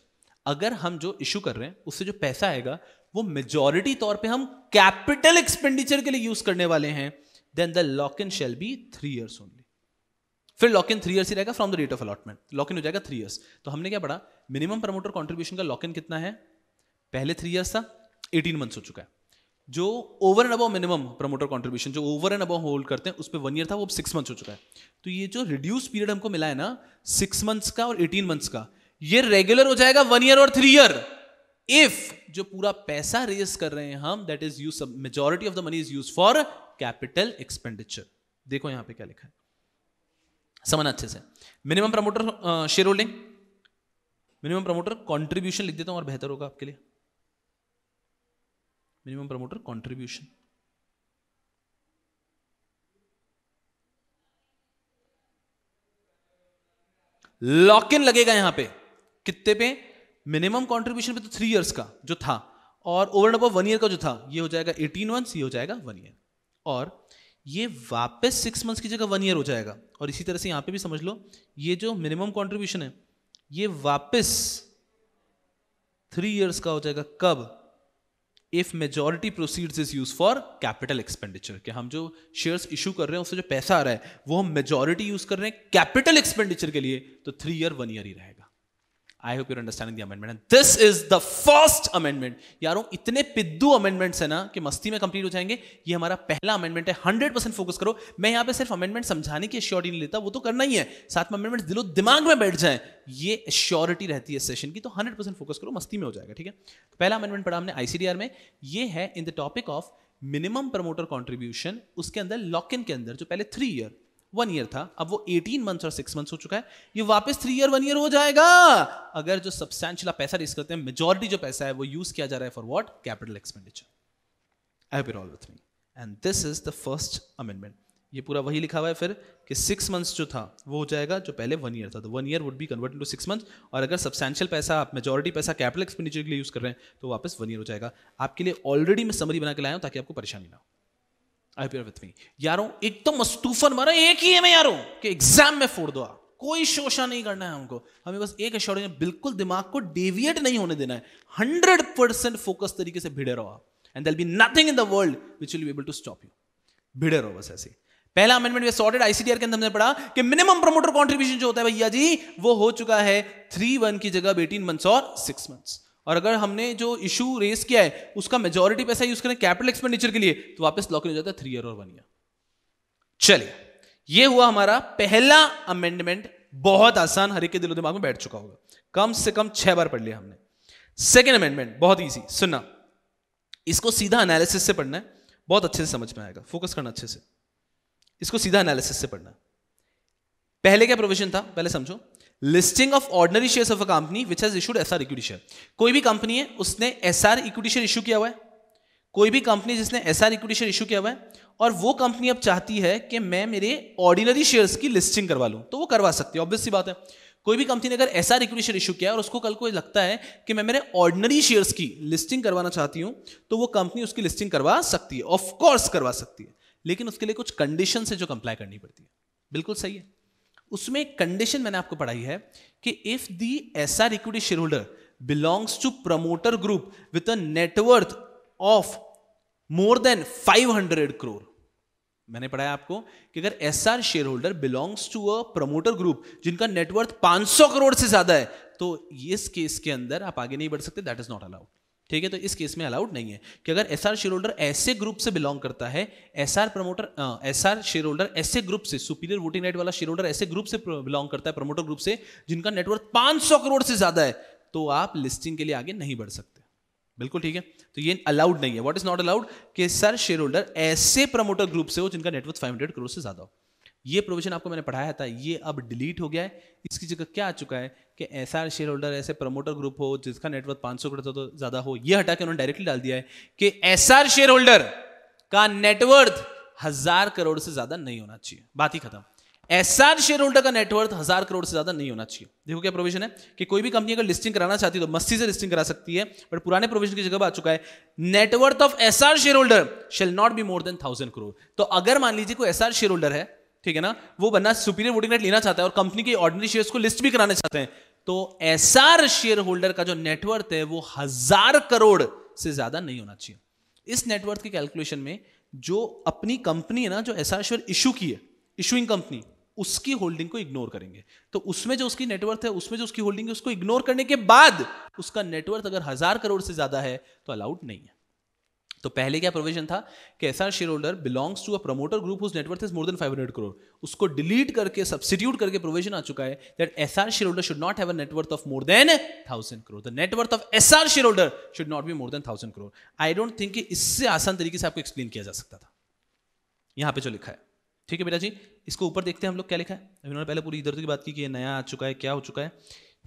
अगर हम जो इशू कर रहे हैं उससे जो पैसा आएगा वो मेजॉरिटी तौर पे हम कैपिटल एक्सपेंडिचर के लिए यूज करने वाले हैं, then the lock in shall be 3 years only. फिर लॉक इन 3 इयर्स ही रहेगा from the date of allotment, lock in हो जाएगा 3 इयर्स। तो हमने क्या पढ़ा, मिनिमम प्रमोटर कॉन्ट्रीब्यूशन का लॉक इन कितना है, पहले 3 इयर्स था, 18 मंथ्स हो चुका है। जो over and above minimum promoter contribution जो ओवर एंड अबव होल्ड करते हैं उस पर 1 ईयर था, वो 6 मंथ्स हो चुका है। तो ये जो रिड्यूस पीरियड हमको मिला है ना 6 मंथ्स का और 18 मंथ्स का, ये रेगुलर हो जाएगा 1 ईयर और 3 ईयर इफ जो पूरा पैसा रेज कर रहे हैं हम, that is use, majority of the money is use for capital expenditure. देखो यहां पे क्या लिखा है, समझना अच्छे से। Minimum promoter share holding, minimum promoter contribution लिख देता हूं और बेहतर होगा आपके लिए। Minimum promoter contribution, lock in लगेगा यहां पे कितने पे, मिनिमम कॉन्ट्रीब्यूशन पे तो 3 इयर्स का जो था, और ओवर एंड अबव 1 ईयर का जो था, ये हो जाएगा 18 मंथ्स, ये हो जाएगा 1 ईयर, और ये वापस 6 मंथ्स की जगह 1 ईयर हो जाएगा। और इसी तरह से यहां पे भी समझ लो, ये जो मिनिमम कॉन्ट्रीब्यूशन है ये वापस 3 इयर्स का हो जाएगा, कब, if majority proceeds is use for capital expenditure, कि हम जो शेयर्स इशू कर रहे हैं उससे जो पैसा आ रहा है वो हम मेजॉरिटी यूज कर रहे हैं कैपिटल एक्सपेंडिचर के लिए, तो 3 ईयर 1 ईयर ही रहेगा। I hope you're understanding the amendment and this is the first amendment. यारों इतने पिद्दू अमेंडमेंट्स है ना कि मस्ती में कंप्लीट हो जाएंगे। ये हमारा पहला अमेंडमेंट है, 100% फोकस करो। मैं यहां पे सिर्फ अमेंडमेंट समझाने की एश्योरिटी नहीं लेता, वो तो करना ही है, साथ में अमेंडमेंट दिलो दिमाग में बैठ जाए, ये एश्योरिटी रहती है सेशन की। तो 100% फोकस करो, मस्ती में हो जाएगा। ठीक है, तो पहला अमेंडमेंट पढ़ा हमने आईसीडीआर में, ये है इन the topic of minimum promoter contribution. उसके अंदर लॉक इन के अंदर जो पहले 3 ईयर 1 ईयर था, अब वो 18 मंथ्स और 6 मंथ्स हो चुका है, ये वापस 3 ईयर 1 ईयर हो जाएगा अगर जो सब्सटैंशियल पैसा रेज करते हैं, मेजॉरिटी जो पैसा है वो यूज किया जा रहा है for what, capital expenditure. I hope you are all with me and this is the first amendment. ये पूरा वही लिखा हुआ है फिर कि 6 मंथ्स जो था वो हो जाएगा जो पहले 1 ईयर था, तो 1 year would be convert into 6 months, और अगर सब्सटैंशियल पैसा आप मेजॉरिटी पैसा कैपिटल एक्सपेंडिचर के लिए यूज कर रहे हैं तो वापस 1 ईयर हो जाएगा। आपके लिए ऑलरेडी मैं समरी बना के लाया हूं ताकि आपको परेशानी ना हो। I hope you are with me यारों, एकदम मस्तूफन मारा एक ही है मैं यारों कि एग्जाम में फोड़ दो आप, कोई शोषा नहीं करना है हमको, हमें बस एक एश्योरेंस, बिल्कुल दिमाग को डेविएट नहीं होने देना है, 100% फोकस तरीके से भिड़े रहो आप, and there will be nothing in the world which will be able to stop you. भिड़े रहो बस ऐसे। पहला अमेंडमेंट सॉर्टेड, आईसीडीआर के अंदर हमने पढ़ा कि मिनिमम प्रमोटर कंट्रीब्यूशन जो होता है भैया जी वो हो चुका है 3-1 की जगह 18 मंथ्स और 6 मंथ्स, और अगर हमने जो इशू रेस किया है उसका मेजॉरिटी पैसा यूज करें कैपिटल एक्सपेंडिचर के लिए तो वापस लॉक इन हो जाता है 3 ईयर और 1 ईयर। चलिए, ये हुआ हमारा पहला अमेंडमेंट, बहुत आसान, हर एक के दिलो दिमाग में बैठ चुका होगा, कम से कम 6 बार पढ़ लिया हमने। सेकेंड अमेंडमेंट बहुत ईजी, सुनना, इसको सीधा एनालिसिस से पढ़ना है, बहुत अच्छे से समझ में आएगा, फोकस करना अच्छे से, इसको सीधा एनालिसिस से पढ़ना। पहले क्या प्रोविजन था, पहले समझो, listing of ordinary shares of a company which has issued SR equity share. कोई भी कंपनी है उसने एसआर इक्विटी शेयर इशू किया हुआ है, कोई भी कंपनी जिसने एसआर इक्विटी शेयर इशू किया हुआ है, और वो कंपनी अब चाहती है कि मैं मेरे ऑर्डिनरी शेयर्स की लिस्टिंग करवा लूं, तो वो करवा सकती है, ऑब्वियस सी बात है। कोई भी कंपनी ने अगर एसआर इक्विटी शेयर इशू किया और उसको कल को लगता है कि मैं मेरे ऑर्डिनरी शेयर्स की लिस्टिंग करवाना चाहती हूं, तो वो कंपनी उसकी लिस्टिंग करवा सकती है, ऑफ कोर्स करवा सकती है, लेकिन उसके लिए कुछ कंडीशन है जो कंप्लाई करनी पड़ती है। बिल्कुल सही है, उसमें एक कंडीशन मैंने आपको पढ़ाई है कि if the SR equity share holder belongs to promoter group with a net worth of more than 500 crore. मैंने पढ़ाया आपको कि अगर SR share holder belongs to a promoter group जिनका नेटवर्थ 500 करोड़ से ज्यादा है, तो इस केस के अंदर आप आगे नहीं बढ़ सकते, दैट इज नॉट अलाउड। ठीक है, तो इस केस में अलाउड नहीं है कि अगर एसआर शेयर होल्डर ऐसे ग्रुप से बिलोंग करता है, एसआर शेयर होल्डर ऐसे ग्रुप से, सुपीरियर वोटिंग राइट वाला शेयर होल्डर ऐसे ग्रुप से बिलोंग करता है, प्रमोटर ग्रुप से जिनका नेटवर्थ 500 करोड़ से ज्यादा है, तो आप लिस्टिंग के लिए आगे नहीं बढ़ सकते। बिल्कुल ठीक है। तो ये अलाउड नहीं है। What is not allowed? कि सर शेयर होल्डर ऐसे प्रमोटर ग्रुप से हो जिनका नेटवर्थ 500 करोड़ से ज्यादा हो। ये प्रोविजन आपको मैंने पढ़ाया था, ये अब डिलीट हो गया है। इसकी जगह क्या आ चुका है कि एसआर शेयर होल्डर ऐसे प्रमोटर ग्रुप हो जिसका नेटवर्थ 500 करोड़ से ज्यादा हो। ये हटा के उन्होंने डायरेक्टली डाल दिया है कि एसआर शेयर होल्डर का नेटवर्थ 1000 करोड़ से ज्यादा नहीं होना चाहिए। बात ही खत्म। एसआर शेयर होल्डर का नेटवर्थ 1000 करोड़ से ज्यादा नहीं होना चाहिए। देखो क्या प्रोविजन है कि कोई भी कंपनी अगर लिस्टिंग कराना चाहती है तो मस्ती से लिस्टिंग करा सकती है, बट पुराने प्रोविजन की जगह आ चुका है net worth of SR share holder shall not be more than 1000 crore. तो अगर मान लीजिए कोई एसआर शेयर होल्डर है, ठीक है ना, वो बंदा सुपीरियर वोटिंग राइट लेना चाहता है और कंपनी के ऑर्डिनरी शेयर्स को लिस्ट भी कराने चाहते हैं, तो एसआर शेयर होल्डर का जो नेटवर्थ है वो 1000 करोड़ से ज्यादा नहीं होना चाहिए। इस नेटवर्थ की कैलकुलेशन में जो अपनी कंपनी है ना, जो एसआर शेयर इशू की है, इशूइंग कंपनी, उसकी होल्डिंग को इग्नोर करेंगे। तो उसमें जो उसकी नेटवर्थ है, उसमें जो उसकी होल्डिंग है, उसको इग्नोर करने के बाद उसका नेटवर्थ अगर 1000 करोड़ से ज्यादा है तो अलाउड नहीं है। तो पहले क्या प्रोविजन था कि SR share holder belongs to a promoter group whose net worth is more than 500 crore. उसको डिलीट करके सब्स्टिट्यूट करके प्रोविजन आ चुका है that SR share holder should not have a net worth of more than 1000 crore. The net worth of SR share holder should not be more than 1000 crore. I don't think कि इससे आसान तरीके से आपको एक्सप्लेन किया जा सकता था। यहां पे जो लिखा है, ठीक है बेटा जी। इसको ऊपर देखते हैं हम लोग क्या लिखा है। उन्होंने पहले पूरी इधर की बात की कि ये नया आ चुका है, क्या हो चुका है,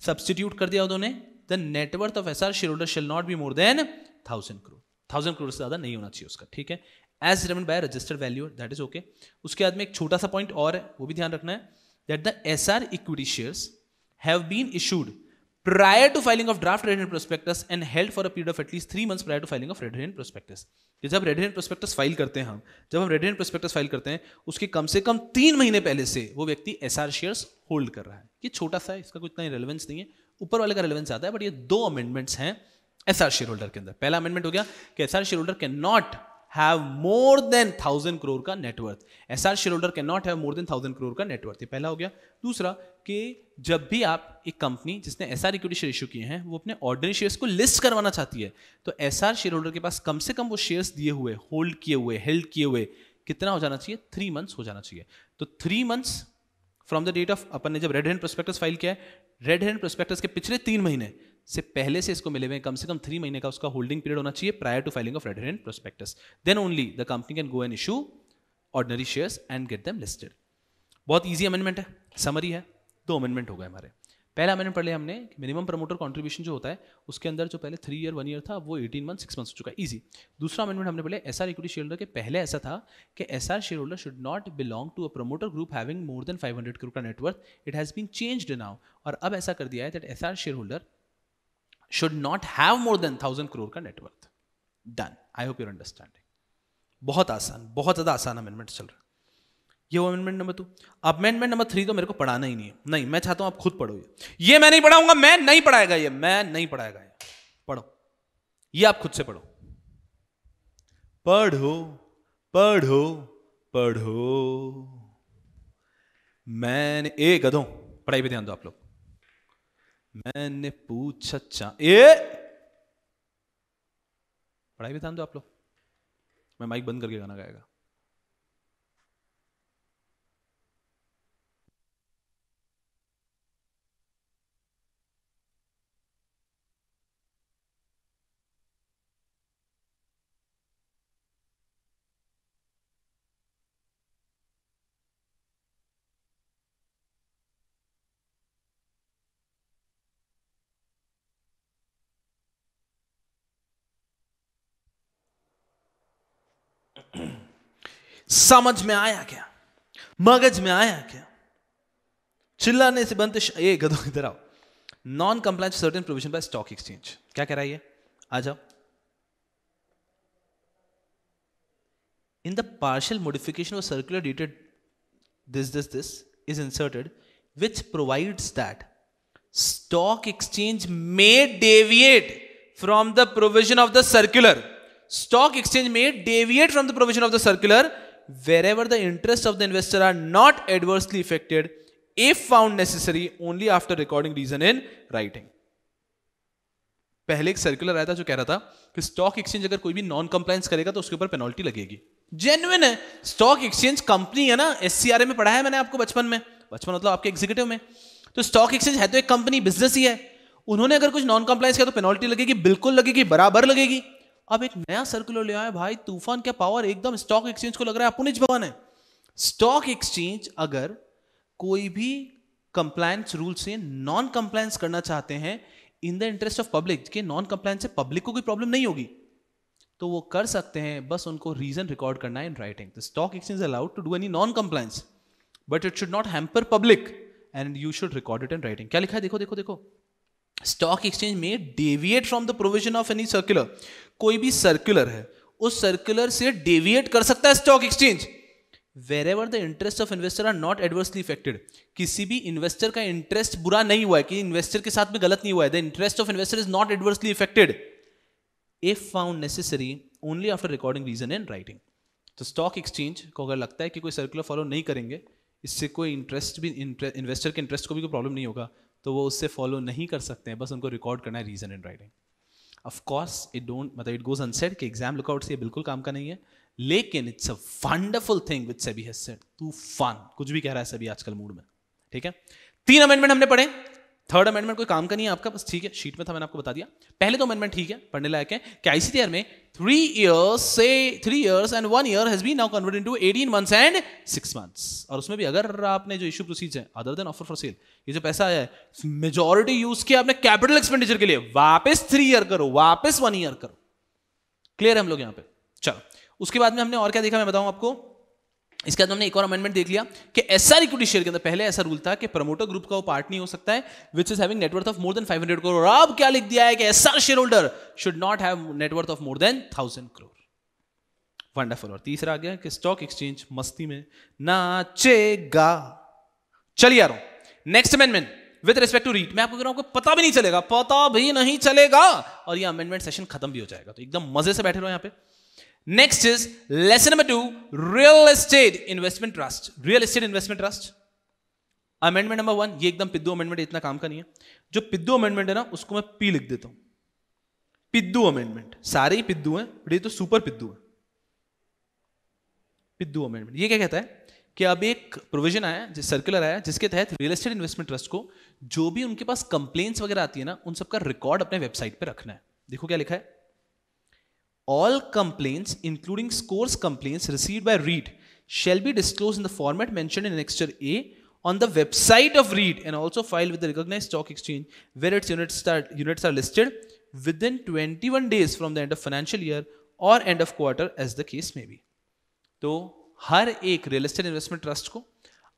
सब्स्टिट्यूट कर दिया उन्होंने। The net worth of SR share holder shall not be more than 1000 crore. 1000 crore से ज्यादा नहीं होना चाहिए उसका, ठीक है। As determined by registered value, that is okay. उसके बाद में एक छोटा सा पॉइंट और है, वो भी ध्यान रखना है, that the SR equity shares have been issued prior to filing of draft red herring prospectus and held for a period of at least 3 months prior to filing of red herring prospectus। जब red herring prospectus file करते हैं जब हम red herring prospectus file करते हैं उसके कम से कम 3 महीने पहले से वो व्यक्ति एसआर शेयर्स होल्ड कर रहा है। ये छोटा सा है, इसका कोई इतना रेलेवेंस नहीं है, ऊपर वाले का रेलेवेंस ज्यादा है, बट ये 2 अमेंडमेंट्स हैं एसआर शेयर होल्डर के अंदर। पहला अमेंडमेंट हो गया कि SR share holder can not have more than 1000 crore का net worth. SR share holder can not have more than 1000 crore का नेटवर्थ, ये पहला हो गया। दूसरा कि जब भी आप एक कंपनी जिसने एसआर इक्विटी शेयर इशू किए हैं वो अपने ऑर्डिनरी शेयर्स को लिस्ट करवाना चाहती है, तो एसआर शेयर होल्डर के पास कम से कम वो शेयर्स दिए हुए, होल्ड किए हुए, हेल्ड किए हुए कितना हो जाना चाहिए? 3 मंथ्स हो जाना चाहिए। तो 3 months from the date of, अपन ने जब रेड हेरन प्रोस्पेक्टस फाइल किया है, रेड हेरन प्रोस्पेक्टस के पिछले 3 महीने से पहले से इसको मिले हुए कम से कम 3 महीने का उसका होल्डिंग पीरियड होना चाहिए prior to filing of red herring prospectus. Then only the company can go and issue ordinary shares and get them listed. बहुत ईजी अमेंडमेंट है, समरी है। 2 अमेंडमेंट हो गए हमारे। पहला अमेंडमेंट पढ़ लिया हमने, मिनिमम प्रमोटर कंट्रीब्यूशन जो होता है उसके अंदर जो पहले 3 ईयर 1 ईयर था वो 18 मंथ 6 मंथ्स हो चुका है, इजी। दूसरा अमेंडमेंट हमने पढ़े एसआर इक्विटी शेयर होल्डर के पहले ऐसा था कि SR share holder should not belong to a promoter group having more than 500 crore का net worth. It has been changed now, और अब ऐसा कर दिया है that SR share holder should not have more than 1000 crore का net worth. Done. I hope you're understanding. बहुत आसान, बहुत ज्यादा आसान अमेंडमेंट चल रहा है। ये वो अमेंडमेंट नंबर 2। अमेंडमेंट नंबर 3 तो मेरे को पढ़ाना ही नहीं है, नहीं, मैं चाहता हूं आप खुद पढ़ो। ये मैं नहीं पढ़ाऊंगा, मैं नहीं पढ़ाएगा, ये मैं नहीं पढ़ाएगा, ये पढ़ो, ये आप खुद से पढ़ो, पढ़ो पढ़ो पढ़ो। मैंने एक गधों, पढ़ाई पे ध्यान दो आप लोग। मैंने पूछा पढ़ाई पे ध्यान दो आप लोग। मैं माइक बंद करके गाना गाएगा। समझ में आया क्या? मगज में आया क्या? चिल्लाने से बनते ये गधों इधर आओ। Non compliance certain provision by stock exchange, क्या कह रहा है ये? आ जाओ। In the partial modification of circular dated this is inserted which provides that stock exchange may deviate from the provision of the circular. Stock exchange may deviate from the provision of the circular wherever the interests of the investor are not adversely affected if found necessary only after recording reason in writing. पहले एक circular आया था जो कह रहा था कि stock exchange अगर कोई भी नॉन कंप्लायंस करेगा तो उसके ऊपर पेनल्टी लगेगी। जेन्युइन है, स्टॉक एक्सचेंज कंपनी है ना, एससीआरए में पढ़ा है मैंने आपको बचपन में, बचपन मतलब आपके एग्जीक्यूटिव में। तो स्टॉक एक्सचेंज है तो एक कंपनी, बिजनेस ही है। उन्होंने अगर कुछ नॉन कंप्लायंस किया तो पेनल्टी लगेगी, बिल्कुल लगेगी, बराबर लगेगी। अब एक नया सर्कुलर ले आए भाई, तूफान क्या पावर, एकदम स्टॉक एक्सचेंज को लग रहा है अपुनिज भवन है। स्टॉक एक्सचेंज अगर कोई भी कंप्लायंस रूल से नॉन कंप्लायंस करना चाहते हैं in the interest of public, कि नॉन कंप्लायंस से पब्लिक को कोई प्रॉब्लम नहीं होगी, तो वो कर सकते हैं, बस उनको रीजन रिकॉर्ड करना है in writing. The stock exchange allowed to do any non compliance but it should not hamper public and you should record it in writing. क्या लिखा है, देखो देखो देखो, स्टॉक एक्सचेंज में deviate from the provision of any circular, कोई भी circular है उस सर्कुलर से डेविएट कर सकता है stock exchange wherever the interest of investor are not adversely affected, किसी भी इन्वेस्टर का इंटरेस्ट बुरा नहीं हुआ है, कि इन्वेस्टर के साथ में गलत नहीं हुआ है, the interest of investor is not adversely affected if found necessary only after recording reason in writing। तो स्टॉक एक्सचेंज को अगर लगता है कि कोई सर्कुलर फॉलो नहीं करेंगे, इससे कोई इंटरेस्ट भी, इन्वेस्टर के इंटरेस्ट को भी कोई प्रॉब्लम नहीं होगा, तो वो उससे फॉलो नहीं कर सकते हैं, बस उनको रिकॉर्ड करना है reason in writing. Of course it goes unsaid कि एग्जाम लुकआउट से ये बिल्कुल काम का नहीं है, लेकिन it's a wonderful thing which SEBI has said. तूफान कुछ भी कह रहा है सेबी आजकल मूड में, ठीक है। 3 अमेंडमेंट हमने पढ़े, थर्ड अमेंडमेंट कोई काम का नहीं है आपका, बस ठीक है, शीट में था मैंने आपको बता दिया। पहले 2 अमेंडमेंट ठीक है, पढ़ने लायक है कि आईसीटीआर में 3 years and 1 year has been now converted into 18 months and 6 months। और उसमें भी अगर आपने जो इशू प्रोसीज है other than offer for cell, ये जो पैसा आया है मेजॉरिटी यूज किया आपने कैपिटल एक्सपेंडिचर के लिए, वापस 3 year करो, वापस 1 year करो। क्लियर है हम लोग यहाँ पे। चलो उसके बाद में हमने और क्या देखा मैं बताऊं आपको। इसके बाद हमने एक और अमेंडमेंट देख लिया कि एसआर इक्विटी शेयर के अंदर पहले ऐसा रूल था कि प्रमोटर ग्रुप का वो पार्ट नहीं हो सकता है which is having net worth of more than 500 crore. अब क्या लिख दिया है कि SR share holder should not have net worth of more than 1000 crore. Wonderful. और तीसरा आ गया कि स्टॉक एक्सचेंज मस्ती में नाचेगा। चलिए आ रहा हूं next amendment with respect to REIT. मैं आपको कह रहा हूं आपको पता भी नहीं चलेगा, पता भी नहीं चलेगा, और ये अमेंडमेंट सेशन खत्म भी हो जाएगा, तो एकदम मजे से बैठे रहो यहां पे। Next is lesson number 2, real estate investment trust. Real estate investment trust amendment number 1, ये एकदम पिद्दू अमेंडमेंट, इतना काम का नहीं है। जो पिद्दू अमेंडमेंट है ना उसको मैं पी लिख देता हूं, पिद्दू अमेंडमेंट। सारे ही पिद्दू हैं, बट ये तो सुपर पिद्दू है। पिद्दू अमेंडमेंट ये क्या कहता है कि अब एक प्रोविजन आया, सर्कुलर आया, जिसके तहत रियल एस्टेट इन्वेस्टमेंट ट्रस्ट को जो भी उनके पास कंप्लेंट्स वगैरह आती है ना, उन सबका रिकॉर्ड अपने वेबसाइट पे रखना है। देखो क्या लिखा है, all complaints including scores complaints received by REIT shall be disclosed in the format mentioned in Annexure A on the website of REIT and also filed with the recognized stock exchange where its units are listed within 21 days from the end of financial year or end of quarter as the case may be। तो हर एक real estate investment trust को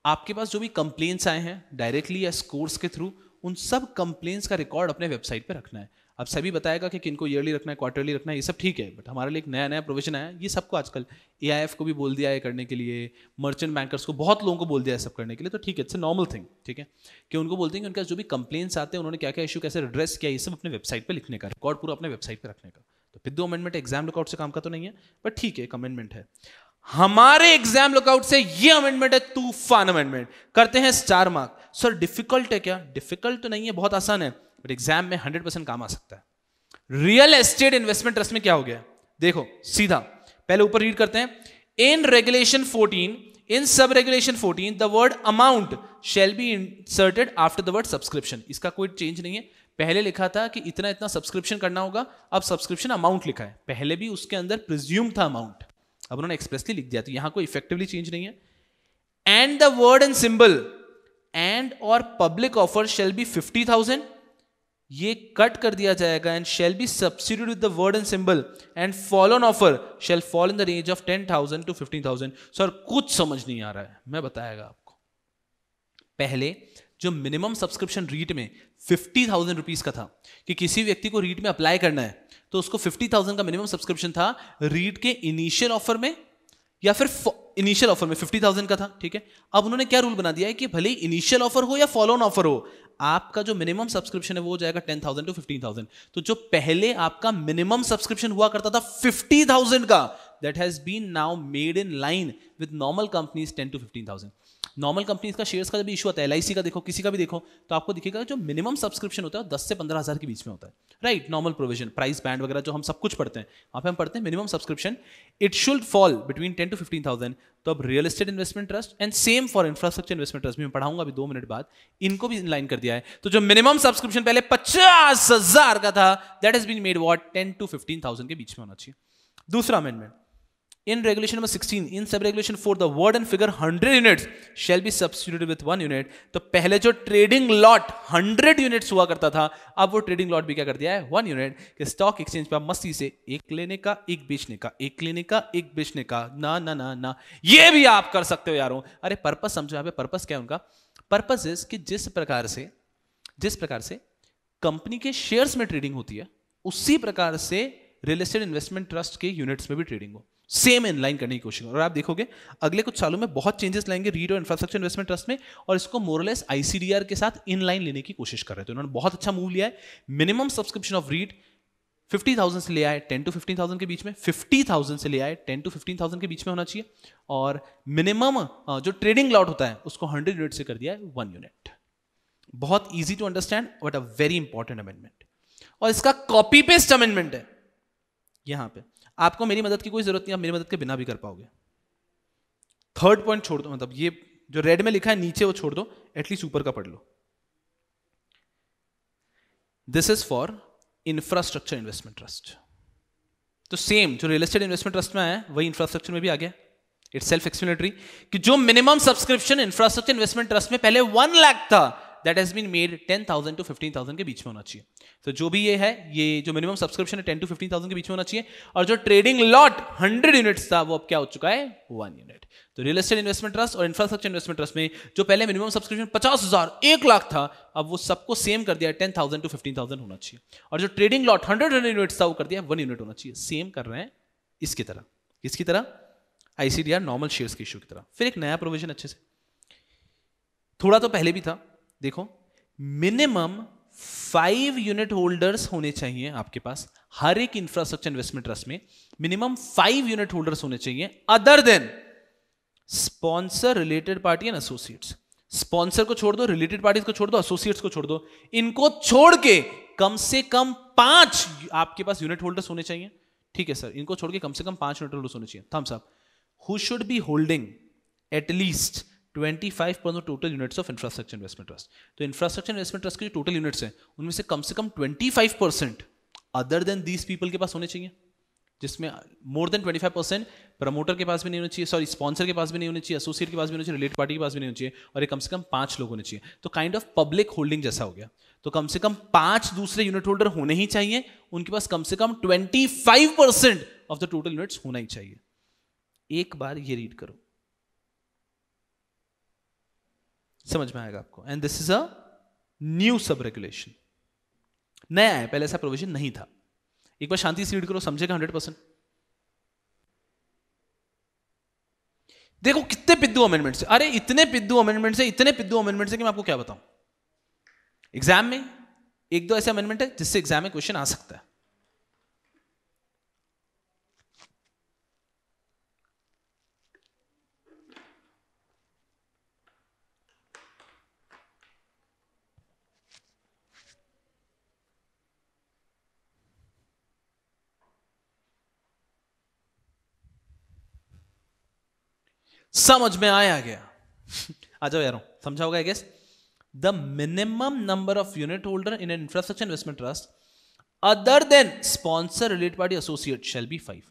आपके पास जो भी complaints आए हैं directly या scores के थ्रू, उन सब कंप्लेंट्स का रिकॉर्ड अपने वेबसाइट पे रखना है। अब सभी बताएगा कि किनको ईयरली रखना है, क्वार्टरली रखना है, ये सब ठीक है, बट हमारे लिए एक नया नया प्रोविजन आया, ये सबको आजकल एआईएफ को भी बोल दिया है करने के लिए, मर्चेंट बैंकर्स को, बहुत लोगों को बोल दिया है सब करने के लिए, तो ठीक है, इट्स अ नॉर्मल थिंग, ठीक है, कि उनको बोलते हैं कि उनके जो भी कंप्लेंट्स आते हैं, उन्होंने क्या क्या इशू कैसे एड्रेस किया, ये सब अपने वेबसाइट पर लिखने का, रिकॉर्ड पूरा अपने वेबसाइट पर रखने का। तो पिद्दू अमेंडमेंट एग्जाम लुकआउट से काम का तो नहीं है, बट ठीक है, एक अमेंडमेंट है। हमारे एग्जाम लुकआउट से ये अमेंडमेंट है तूफान अमेंडमेंट। करते हैं स्टार मार्क। सर डिफिकल्ट है क्या? डिफिकल्ट तो नहीं है, बहुत आसान है, बट एग्जाम में 100% काम आ सकता है। रियल एस्टेट इन्वेस्टमेंट ट्रस्ट में क्या हो गया, देखो सीधा पहले ऊपर रीड करते हैं। In regulation 14, in sub regulation 14 the word amount shall be inserted after the word subscription. इसका कोई चेंज नहीं है, पहले लिखा था कि इतना इतना सब्सक्रिप्शन करना होगा, अब सब्सक्रिप्शन अमाउंट लिखा है, पहले भी उसके अंदर प्रिज्यूम था अमाउंट, अब उन्होंने एक्सप्रेसली लिख दिया, तो यहां कोई इफेक्टिवली चेंज नहीं है। And the word and symbol and और पब्लिक ऑफर शैल बी 50,000, ये कट कर दिया जाएगा, and shall be substituted with the word and symbol and follow on offer shall fall in the range of 10,000 to 15,000। Sir कुछ समझ नहीं आ रहा है, मैं बताएगा आपको। पहले जो मिनिमम सब्सक्रिप्शन रीट में 50,000 रुपीज का था, कि किसी व्यक्ति को रीट में अप्लाई करना है तो उसको 50,000 का मिनिमम सब्सक्रिप्शन था रीट के इनिशियल ऑफर में, या फिर इनिशियल ऑफर में 50,000 का था, ठीक है। अब उन्होंने क्या रूल बना दिया है कि भले ही इनिशियल ऑफर हो या फॉलो ऑन ऑफर हो, आपका जो मिनिमम सब्सक्रिप्शन है वो हो जाएगा 10,000 to 15,000। तो जो पहले आपका मिनिमम सब्सक्रिप्शन हुआ करता था 50,000 का, that has been now made in line with normal companies 10 to 15,000. Normal companies का शेयर्स का जब इशू आता है, LIC का देखो, किसी का भी देखो, तो आपको दिखेगा जो मिनिमम सब्सक्रिप्शन होता है वो 10 से 15,000 के बीच में होता है, right. Normal provision, price band वगैरह जो हम सब कुछ पढ़ते हैं, वहाँ पे हम पढ़ते हैं minimum subscription it should fall between 10 to 15,000. तो अब real estate investment trust and same for infrastructure investment trust, मैं पढ़ाऊंगा अभी 2 मिनट बाद, इनको भी इनलाइन कर दिया है. तो जो मिनिमम सब्सक्रिप्शन पहले 50,000 का था, that has been made what 10 to 15,000 के बीच में होना चाहिए. दूसरा amendment in regulation number 16 in sub regulation 4 the word and figure 100 units shall be substituted with 1 unit. तो पहले जो ट्रेडिंग लॉट 100 यूनिट्स हुआ करता था, अब वो ट्रेडिंग लॉट भी क्या कर दिया है 1 यूनिट. कि स्टॉक एक्सचेंज पे आप मस्ती से एक लेने का एक बेचने का, एक लेने का एक बेचने का, ना ना ना ना, ये भी आप कर सकते हो यारों. अरे पर्पस समझो, यहाँ पे पर्पस क्या है उनका. पर्पस इज कि जिस प्रकार से कंपनी के शेयर्स में ट्रेडिंग होती है, उसी प्रकार से रियल एस्टेट इन्वेस्टमेंट ट्रस्ट के यूनिट्स में भी ट्रेडिंग हो, सेम इनलाइन करने की कोशिश करो. और आप देखोगे अगले कुछ सालों में बहुत चेंजेस लाएंगे रीड और इंफ्रास्ट्रक्चर इन्वेस्टमेंट ट्रस्ट में, और इसको मोरलेस ICDR के साथ इनलाइन लेने की कोशिश कर रहे थे. उन्होंने बहुत अच्छा मूव लिया है. मिनिमम सब्सक्रिप्शन ऑफ रीड 50,000 से ले आए 10 to 15,000 के बीच में, 50,000 से ले आए 10 to 15,000 के बीच में होना चाहिए, और मिनिमम जो ट्रेडिंग लॉट होता है उसको 100 यूनिट से कर दिया है 1 यूनिट. बहुत easy to understand but a very important amendment. और इसका कॉपी पेस्ट अमेंडमेंट है. यहां पे आपको मेरी मदद की कोई जरूरत नहीं, आप मेरी मदद के बिना भी कर पाओगे. थर्ड पॉइंट छोड़ दो, मतलब ये जो रेड में लिखा है नीचे वो छोड़ दो, एटलीस्ट ऊपर का पढ़ लो. This is for infrastructure investment trust. तो सेम जो रियल एस्टेट इन्वेस्टमेंट ट्रस्ट में है वही इंफ्रास्ट्रक्चर में भी आ गया. इट्स सेल्फ एक्सप्लेनेटरी कि जो minimum subscription infrastructure investment trust में पहले 1 लाख था, that has been made 10,000 to 15,000 के बीच में होना चाहिए. तो जो भी ये है, ये जो मिनिमम सब्सक्रिप्शन है 10 to 15,000 के बीच में होना चाहिए, और जो ट्रेडिंग लॉट 100 यूनिट्स था वो अब क्या हो चुका है 1 यूनिट. तो रियल एस्टेट इन्वेस्टमेंट ट्रस्ट और इंफ्रास्ट्रक्चर इन्वेस्टमेंट ट्रस्ट में जो पहले मिनिमम सब्सक्रिप्शन 50,000 1 लाख था, अब वो सबको सेम कर दिया 10,000 to 15,000 होना चाहिए, और जो ट्रेडिंग लॉट 100 यूनिट्स था वो कर दिया 1 यूनिट होना चाहिए. सेम कर रहे हैं इसकी तरह, किसकी तरह, ICDR नॉर्मल शेयर्स के इशू की तरह. फिर एक नया प्रोविजन अच्छे से, थोड़ा तो पहले भी था, देखो मिनिमम 5 यूनिट होल्डर्स होने चाहिए आपके पास हर एक इंफ्रास्ट्रक्चर इन्वेस्टमेंट ट्रस्ट में. मिनिमम 5 यूनिट होल्डर्स होने चाहिए other than sponsor, related party and associates. Sponsor को छोड़ दो, रिलेटेड पार्टीज को छोड़ दो, एसोसिएट्स को छोड़ दो, इनको छोड़ के कम से कम 5 आपके पास यूनिट होल्डर्स होने चाहिए. ठीक है सर, इनको छोड़ के कम से कम 5 यूनिट होल्डर्स होने चाहिए. Thumbs up. Who should be holding at least 25% total units of infrastructure investment trust. तो इंफ्रास्ट्रक्चर इन्वेस्टमेंट ट्रस्ट के जो टोटल यूनिट्स हैं उनमें से कम 25% अदर देन दीज पीपल के पास होने चाहिए, जिसमें मोर देन 25% प्रमोटर के पास भी नहीं होना चाहिए, सॉरी स्पॉन्सर के पास भी नहीं होना चाहिए, एसोसिएट के पास भी नहीं होना चाहिए, रिलेटेड पार्टी के पास भी नहीं होना चाहिए, और ये कम से कम 5 लोग होने चाहिए. तो काइंड ऑफ पब्लिक होल्डिंग जैसा हो गया. तो कम से कम 5 दूसरे यूनिट होल्डर होने ही चाहिए, उनके पास कम से कम 25% ऑफ द टोटल यूनिट्स होना ही चाहिए. एक बार ये रीड करो, समझ में आएगा आपको. And this is a new sub regulation, नया है, पहले ऐसा प्रोविजन नहीं था. एक बार शांति से रीड करो, समझेगा 100%. देखो कितने पिद्दू अमेंडमेंट है, अरे इतने पिद्दू अमेंडमेंट है, इतने पिद्दू अमेंडमेंट है कि मैं आपको क्या बताऊं. एग्जाम में 1-2 ऐसे अमेंडमेंट है जिससे एग्जाम में क्वेश्चन आ सकता है. समझ में आया गया. आ जाओ यारों, समझा होगा I guess. The minimum number of unit holder in an infrastructure investment trust other than sponsor, related party, associate shall be 5.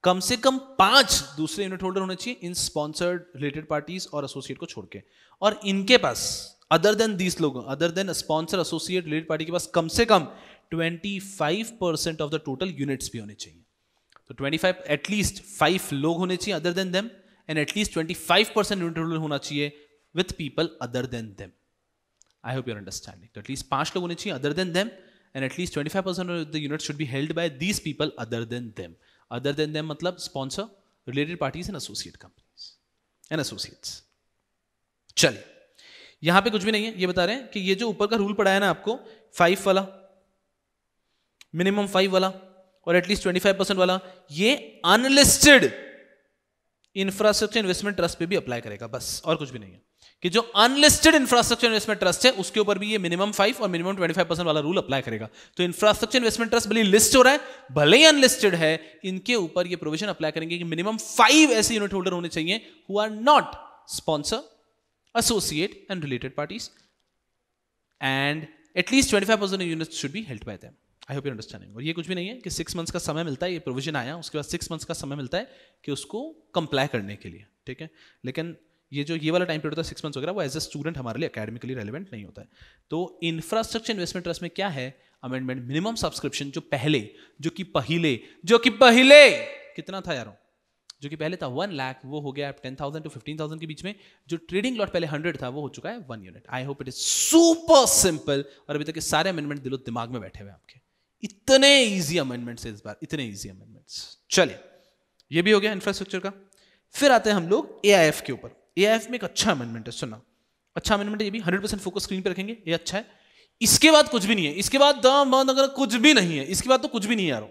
कम से कम 5 दूसरे यूनिट होल्डर होने चाहिए इन स्पॉन्सर्ड, रिलेटेड पार्टीज और एसोसिएट को छोड़ के, और इनके पास अदर देन दीस लोग, other than sponsor, associate, related party के पास कम से कम 25% ऑफ द टोटल यूनिट्स भी होने चाहिए. तो 25 एटलीस्ट 5 लोग होने चाहिए other than them, and at least 25% unit holder होना चाहिए with people other than them. I hope you're understanding. तो at least 5 लोग होने चाहिए other than them, and at least 25% of the units should be held by these people other than them. Other than them मतलब sponsor, related parties and associate companies and associates. चलिए, यहां पे कुछ भी नहीं है, ये बता रहे हैं कि ये जो ऊपर का रूल पढ़ा है ना आपको 5 वाला, मिनिमम 5 वाला, और एटलीस्ट 25% वाला ये अनलिस्टेड इंफ्रास्ट्रक्चर इन्वेस्टमेंट ट्रस्ट पे भी अप्लाई करेगा, बस और कुछ भी नहीं है। कि जो अनलिस्टेड इंफ्रास्ट्रक्चर इन्वेस्टमेंट ट्रस्ट है उसके ऊपर भी ये मिनिमम 5 और मिनिमम 25% वाला रूल अप्लाई करेगा। तो इंफ्रास्ट्रक्चर इन्वेस्टमेंट ट्रस्ट भले लिस्ट हो रहा है, भले ही अनलिस्टेड है, इनके ऊपर ये प्रोविजन अप्लाई करेंगे कि मिनिमम 5 ऐसे यूनिट होल्डर होने चाहिए who are not sponsor, associate and related parties, and at least 25% units should be held by them. I hope you understanding. और ये कुछ भी नहीं है कि 6 मंथ्स का समय मिलता है, ये प्रोविजन आया उसके बाद 6 मंथ्स का समय मिलता है कि उसको कंप्लाई करने के लिए, ठीक है। लेकिन ये जो ये वाला टाइम पीरियड होता है 6 मंथ्स वगैरह, वो एज अ स्टूडेंट हमारे लिए एकेडमिकली रेलिवेंट नहीं होता है। तो इंफ्रास्ट्रक्चर इन्वेस्टमेंट ट्रस्ट में क्या है अमेंडमेंट, मिनिमम सब्सक्रिप्शन जो पहले कितना था यारों, जो कि पहले था 1 लाख, वो हो गया 10,000 to 15,000 के बीच में। जो ट्रेडिंग लॉट पहले 100 था वो हो चुका है 1 unit. I hope it is super simple. और अभी तक के सारे अमेंडमेंट दिलो दिमाग में बैठे हुए आपके, इतने इजी अमेंडमेंट्स इस बार, इतने इजी अमेंडमेंट्स। चलिए ये भी हो गया इंफ्रास्ट्रक्चर का। फिर आते हैं हम लोग एआईएफ के ऊपर। एआईएफ में एक अच्छा अमेंडमेंट है, सुनना, अच्छा अमेंडमेंट है ये भी, 100% फोकस स्क्रीन पे रखेंगे, ये अच्छा है। इसके बाद कुछ भी नहीं है, इसके बाद अगर कुछ भी नहीं है, इसके बाद तो कुछ भी नहीं है यार।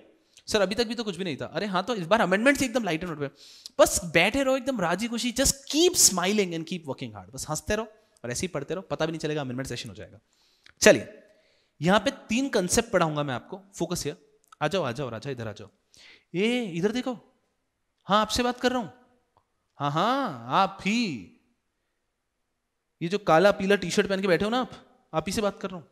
सर अभी तक भी तो कुछ भी नहीं था, अरे हाँ, तो इस बार अमेंडमेंट एकदम लाइट नोट पे, बस बैठे रहो एकदम राजी खुशी, just keep smiling and keep working hard, बस हंसते रहो और ऐसे ही पढ़ते रहो, पता भी नहीं चलेगा अमेंडमेंट सेशन हो जाएगा। चलिए यहां पे 3 कंसेप्ट पढ़ाऊंगा मैं आपको, फोकस हियर। आ जाओ राजा, इधर आ जाओ, ये इधर देखो, हाँ आपसे बात कर रहा हूं, हाँ आप ही, ये जो काला पीला टी शर्ट पहन के बैठे हो ना आप ही से बात कर रहा हूं,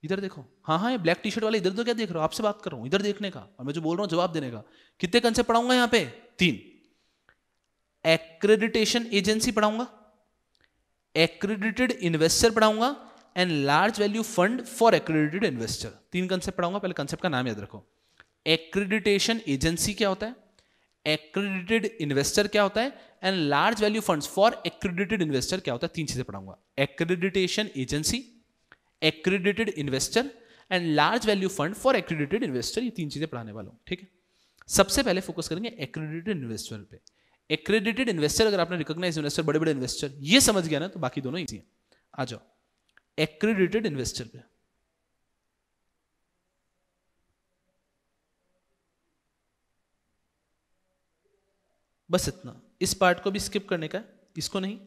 इधर देखो, हाँ ये ब्लैक टी शर्ट वाले, इधर तो क्या देख रहे हो, आपसे बात कर रहा हूं, इधर देखने का, और मैं जो बोल रहा हूं जवाब देने का। कितने कंसेप्ट पढ़ाऊंगा यहाँ पे? 3। एक्रेडिटेशन एजेंसी पढ़ाऊंगा, एक्रेडिटेड इन्वेस्टर पढ़ाऊंगा, and large value fund for accredited investor. 3 concept पढ़ाऊंगा। पहले कंसेप्ट का नाम याद रखो। एक्रेडिटेशन एजेंसी क्या होता है, एक्रेडिटेड इन्वेस्टर क्या होता है, and large value funds for accredited investor क्या होता है। 3 चीजें पढ़ाऊंगा, accreditation agency, accredited investor and large value fund for accredited investor. ये 3 चीजें पढ़ाने वाला हूं, ठीक है। सबसे पहले फोकस करेंगे एक्रेडिटेड इन्वेस्टर पे। एक्रेडिटेड इन्वेस्टर, अगर आपने रिकॉग्नाइज इन्वेस्टर, बड़े बड़े इन्वेस्टर, ये समझ गया ना, तो बाकी दोनों इजी हैं। आ जाओ एक्रेडिटेड इन्वेस्टर पे। बस इतना, इस पार्ट को भी स्किप करने का, इसको नहीं,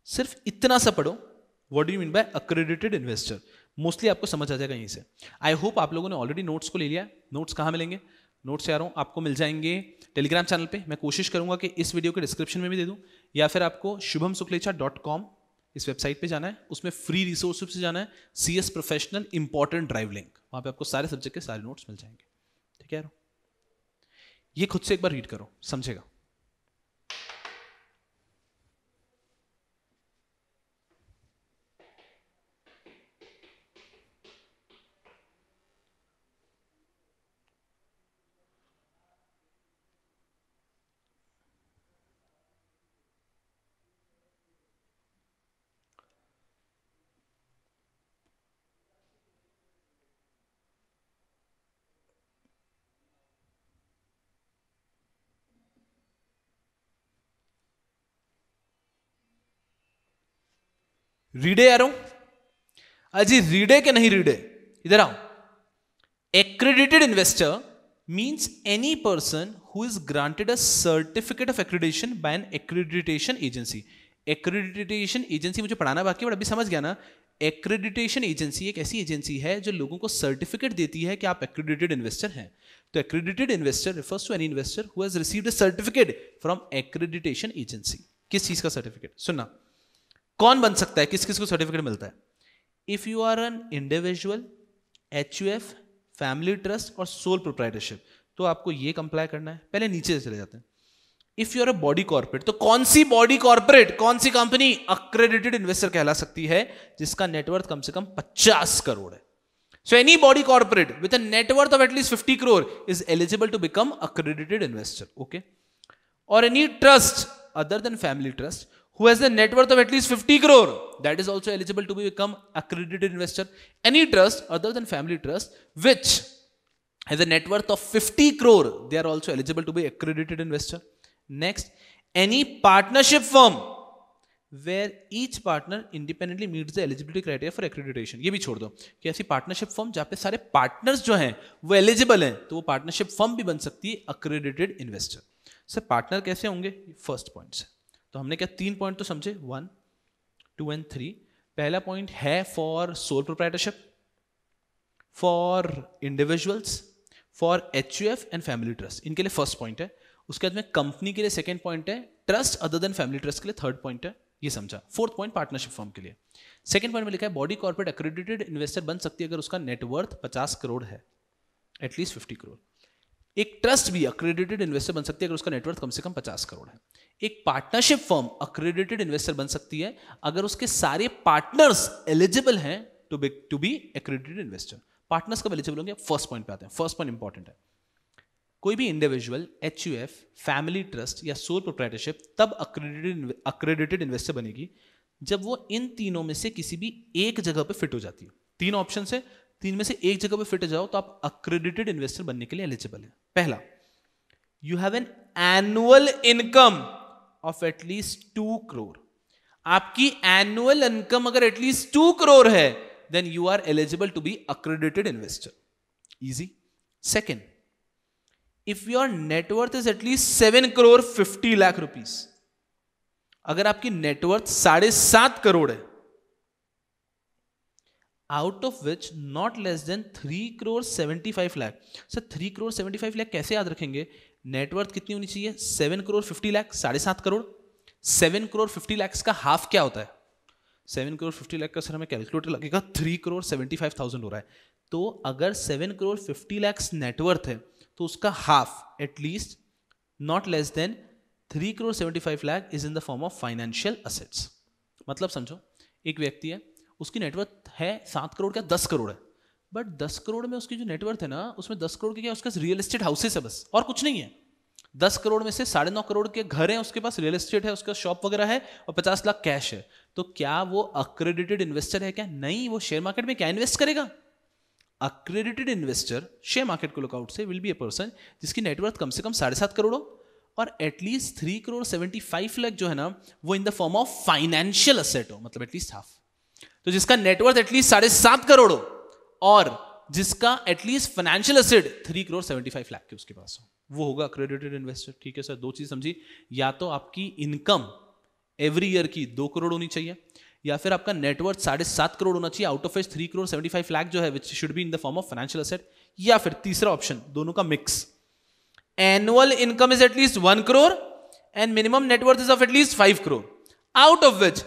सिर्फ इतना सा पढ़ो। What do you mean bye accredited investor, mostly आपको समझ आ जाएगा यहीं से। आई होप आप लोगों ने ऑलरेडी नोट्स को ले लिया। नोट्स कहाँ मिलेंगे? नोट्स यारों आपको मिल जाएंगे टेलीग्राम चैनल पे। मैं कोशिश करूंगा कि इस वीडियो के डिस्क्रिप्शन में भी दे दूं, या फिर आपको shubhamsukhlecha.com इस वेबसाइट पे जाना है, उसमें फ्री रिसोर्सेज से जाना है, CS professional important drive link, वहां पे आपको सारे सब्जेक्ट के सारे नोट्स मिल जाएंगे, ठीक है यारों। ये खुद से एक बार रीड करो, समझेगा। रीडे यारों, अजी रीडे के नहीं रीडे, इधर आओ। Accredited investor means any person who is granted a certificate of accreditation by an accreditation agency. Accreditation agency मुझे पढ़ाना बाकी, बट अभी समझ गया ना। एक्रेडिटेशन एजेंसी एक ऐसी एजेंसी है जो लोगों को सर्टिफिकेट देती है कि आप एक्रेडिटेड इन्वेस्टर हैं। तो accredited investor refers to any investor who has received a certificate from accreditation agency. किस चीज का सर्टिफिकेट? सुनना, कौन बन सकता है, किस किस को सर्टिफिकेट मिलता है? If you are an individual, HUF, family trust और सोल प्रोप्राइटरशिप, तो आपको ये कंप्लाई करना है। पहले नीचे से चले जाते हैं। If you are a body corporate, तो कौन सी बॉडी कॉर्पोरेट, कौन सी कंपनी एक्रेडिटेड इन्वेस्टर कहला सकती है जिसका नेटवर्थ कम से कम 50 करोड़ है? So any body corporate with a net worth of at least 50 crore is eligible to become accredited investor, okay. और any trust other than family trust who has the net worth of at least 50 crore, that is also eligible to become accredited investor. Any trust other than family trust which has a net worth of 50 crore, they are also eligible to be accredited investor. Next, any partnership firm where each partner independently meets the eligibility criteria for accreditation. ये भी छोड़ दो कि ऐसी partnership firm जहाँ पे सारे partners जो हैं वो एलिजिबल हैं, तो वो पार्टनरशिप फर्म भी बन सकती है अक्रेडिटेड इन्वेस्टर. सर पार्टनर कैसे होंगे? फर्स्ट पॉइंट से तो हमने क्या 3 पॉइंट तो समझे, 1, 2 एंड 3. पहला पॉइंट है for sole proprietorship, for individuals, for HUF and family trust, इनके लिए फर्स्ट पॉइंट है. उसके बाद में कंपनी के लिए सेकंड पॉइंट है, trust other than family trust के लिए थर्ड पॉइंट है. ये समझा. फोर्थ पॉइंट पार्टनरशिप फर्म के लिए. सेकंड पॉइंट में लिखा है बॉडी कॉर्पोरेट अक्रेडिटेड इन्वेस्टर बन सकती है अगर उसका नेटवर्थ 50 करोड़ है, एटलीस्ट 50 करोड़. एक ट्रस्ट भी अक्रेडिटेड इन्वेस्टर बन सकती है अगर उसका नेटवर्थ कम से कम 50 करोड़ है. एक पार्टनरशिप फर्म अक्रेडिटेड इन्वेस्टर बन सकती है अगर उसके सारे पार्टनर्स एलिजिबल हैं to be accredited investor. Partners कब एलिजिबल होंगे? फर्स्ट पॉइंट पे आते हैं. फर्स्ट पॉइंट इंपॉर्टेंट है. कोई भी इंडिविजुअल, एचयूएफ, फैमिली ट्रस्ट या सोल प्रोप्राइटरशिप तब अक्रेडिटेड इन्वेस्टर बनेगी जब वो इन तीनों में से किसी भी एक जगह पे फिट हो जाती है. 3 ऑप्शन है, 3 में से एक जगह पे फिट हो जाओ तो आप अक्रेडिटेड इन्वेस्टर बनने के लिए एलिजिबल है. पहला, you have an annual income of at least 2 crore. आपकी एनुअल इनकम अगर एटलीस्ट 2 करोड़ है then you are eligible to be accredited investor. Easy. Second, if your net worth is at least 7 crore 50 lakh rupees, अगर आपकी नेटवर्थ 7.5 करोड़ है, out of which not less than 3 crore 75 lakh. Sir 3 crore 75 lakh कैसे याद रखेंगे? Net worth कितनी होनी चाहिए? 7 करोड़ 50 लाख, 7.5 करोड़. 7 करोड़ 50 लाख का हाफ क्या होता है? 7 करोड़ 50 लाख का सर हमें कैलकुलेटर लगेगा, 3 करोड़ 75,000 हो रहा है. तो अगर 7 करोड़ 50 लाख नेटवर्थ है तो उसका half at least not less than 3 crore 75 lakh is in the form of financial assets. मतलब समझो, एक व्यक्ति है, उसकी नेटवर्थ है 7 करोड़ का 10 करोड़ है, बट 10 करोड़ में उसकी जो नेटवर्थ है ना, उसमें 10 करोड़ के क्या उसके रियल एस्टेट हाउसेस है बस, और कुछ नहीं है. 10 करोड़ में से 9.5 करोड़ के घर हैं, उसके पास रियल एस्टेट है, उसका शॉप वगैरह है, और 50 लाख कैश है. तो क्या वो अक्रेडिटेड इन्वेस्टर है? क्या नहीं. वो शेयर मार्केट में क्या इन्वेस्ट करेगा? अक्रेडिटेड इन्वेस्टर शेयर मार्केट को लुकआउट से विल बी ए पर्सन जिसकी नेटवर्थ कम से कम 7.5 करोड़ हो और एटलीस्ट 3 करोड़ 75 लाख जो है ना वो in the form of financial asset हो, मतलब एटलीस्ट हाफ. तो जिसका नेटवर्थ एटलीस्ट 7.5 करोड़ हो और जिसका at least financial asset 3 crore 75 lakh के उसके पास हो, वो होगा अक्रेडिटेड इन्वेस्टर. ठीक है सर, 2 चीज समझी. या तो आपकी इनकम एवरी ईयर की 2 करोड़ होनी चाहिए, या फिर आपका नेटवर्थ 7.5 करोड़ होना चाहिए, आउट ऑफ विच 3 करोड़ 75 लाख जो है which should be in the form of financial asset. या फिर तीसरा ऑप्शन, दोनों का mix, annual income is at least 1 crore and minimum net worth is of at least 5 crore, out of which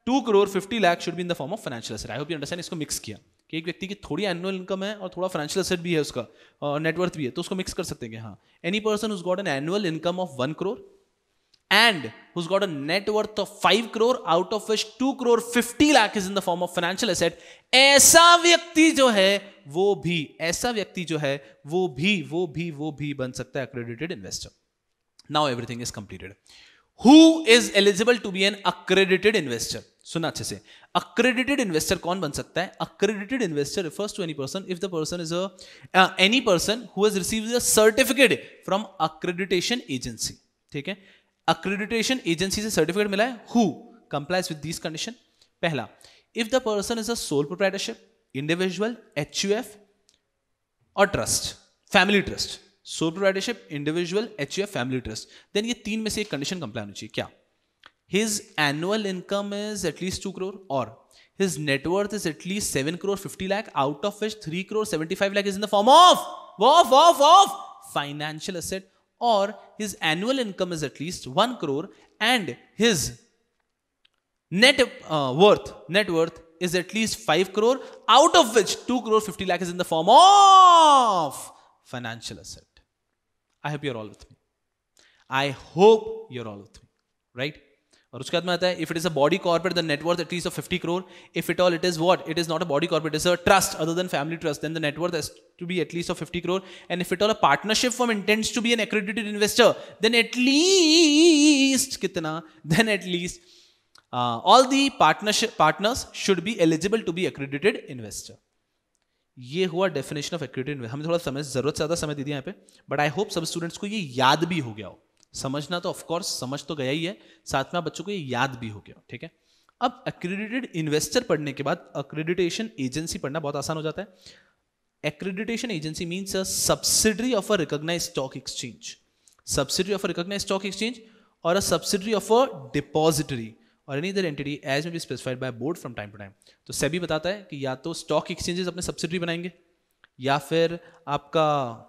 2 crore 50 lakh should be in the form of financial asset. I hope you understand. इसको mix किया कि एक व्यक्ति की थोड़ी एनुअल इनकम है और थोड़ा फाइनेंशियल असेट भी है उसका, और नेटवर्थ भी है, तो उसको मिक्स कर सकते हैं. हाँ, any person whose got an annual income of 1 crore and who's got a net worth of 5 crore out of which 2 crore 50 lakh is in the form of financial asset, ऐसा व्यक्ति जो है वो भी बन सकता है accredited investor. Now everything is completed. Who is eligible to be an accredited investor? सुना अच्छे से. accredited investor कौन बन सकता है? accredited investor refers to any person if the person is any person who has received a certificate from accreditation agency. ठीक है, accreditation agency से सर्टिफिकेट मिला है. who complies with these condition? पहला, if the person is a sole proprietorship, individual, HUF और trust, family trust. sole proprietorship, individual, HUF, family trust, then ये 3 में से एक कंडीशन कंप्लाई होनी चाहिए. क्या? his annual income is at least 2 crore or his net worth is at least 7 crore 50 lakh out of which 3 crore 75 lakh is in the form of financial asset, or his annual income is at least 1 crore and his net worth is at least 5 crore out of which 2 crore 50 lakh is in the form of financial asset. I hope you're all with me. Right? और उसके बाद में आता है, if it is a body corporate, the net worth at least of 50 crore. If at all it is what? It is not a body corporate, it is a trust other than family trust, then the net worth has to be at least of 50 crore. And if at all a partnership firm intends to be an accredited investor, then at least कितना? Then at least all the partners should be eligible to be accredited investor. ये हुआ definition of accredited investor. हमें थोड़ा समय, जरूरत से ज्यादा समय दे दिया यहाँ पे, बट आई होप सब स्टूडेंट्स को ये याद भी हो गया हो. समझना तो ऑफकोर्स समझ तो गया ही है, साथ में आप बच्चों को ये याद भी हो गया, ठीक है। अब एक्रेडिटेड इन्वेस्टर पढ़ने के बाद एक्रेडिटेशन एजेंसी पढ़ना बहुत आसान हो जाता है। Accreditation agency means a subsidiary of a recognised stock exchange, subsidiary of a recognised stock exchange और a subsidiary of a depository और any other entity as may be specified by board from time to time. तो SEBI बताता है कि या तो stock exchanges अपने subsidiary बनाएंगे या फिर आपका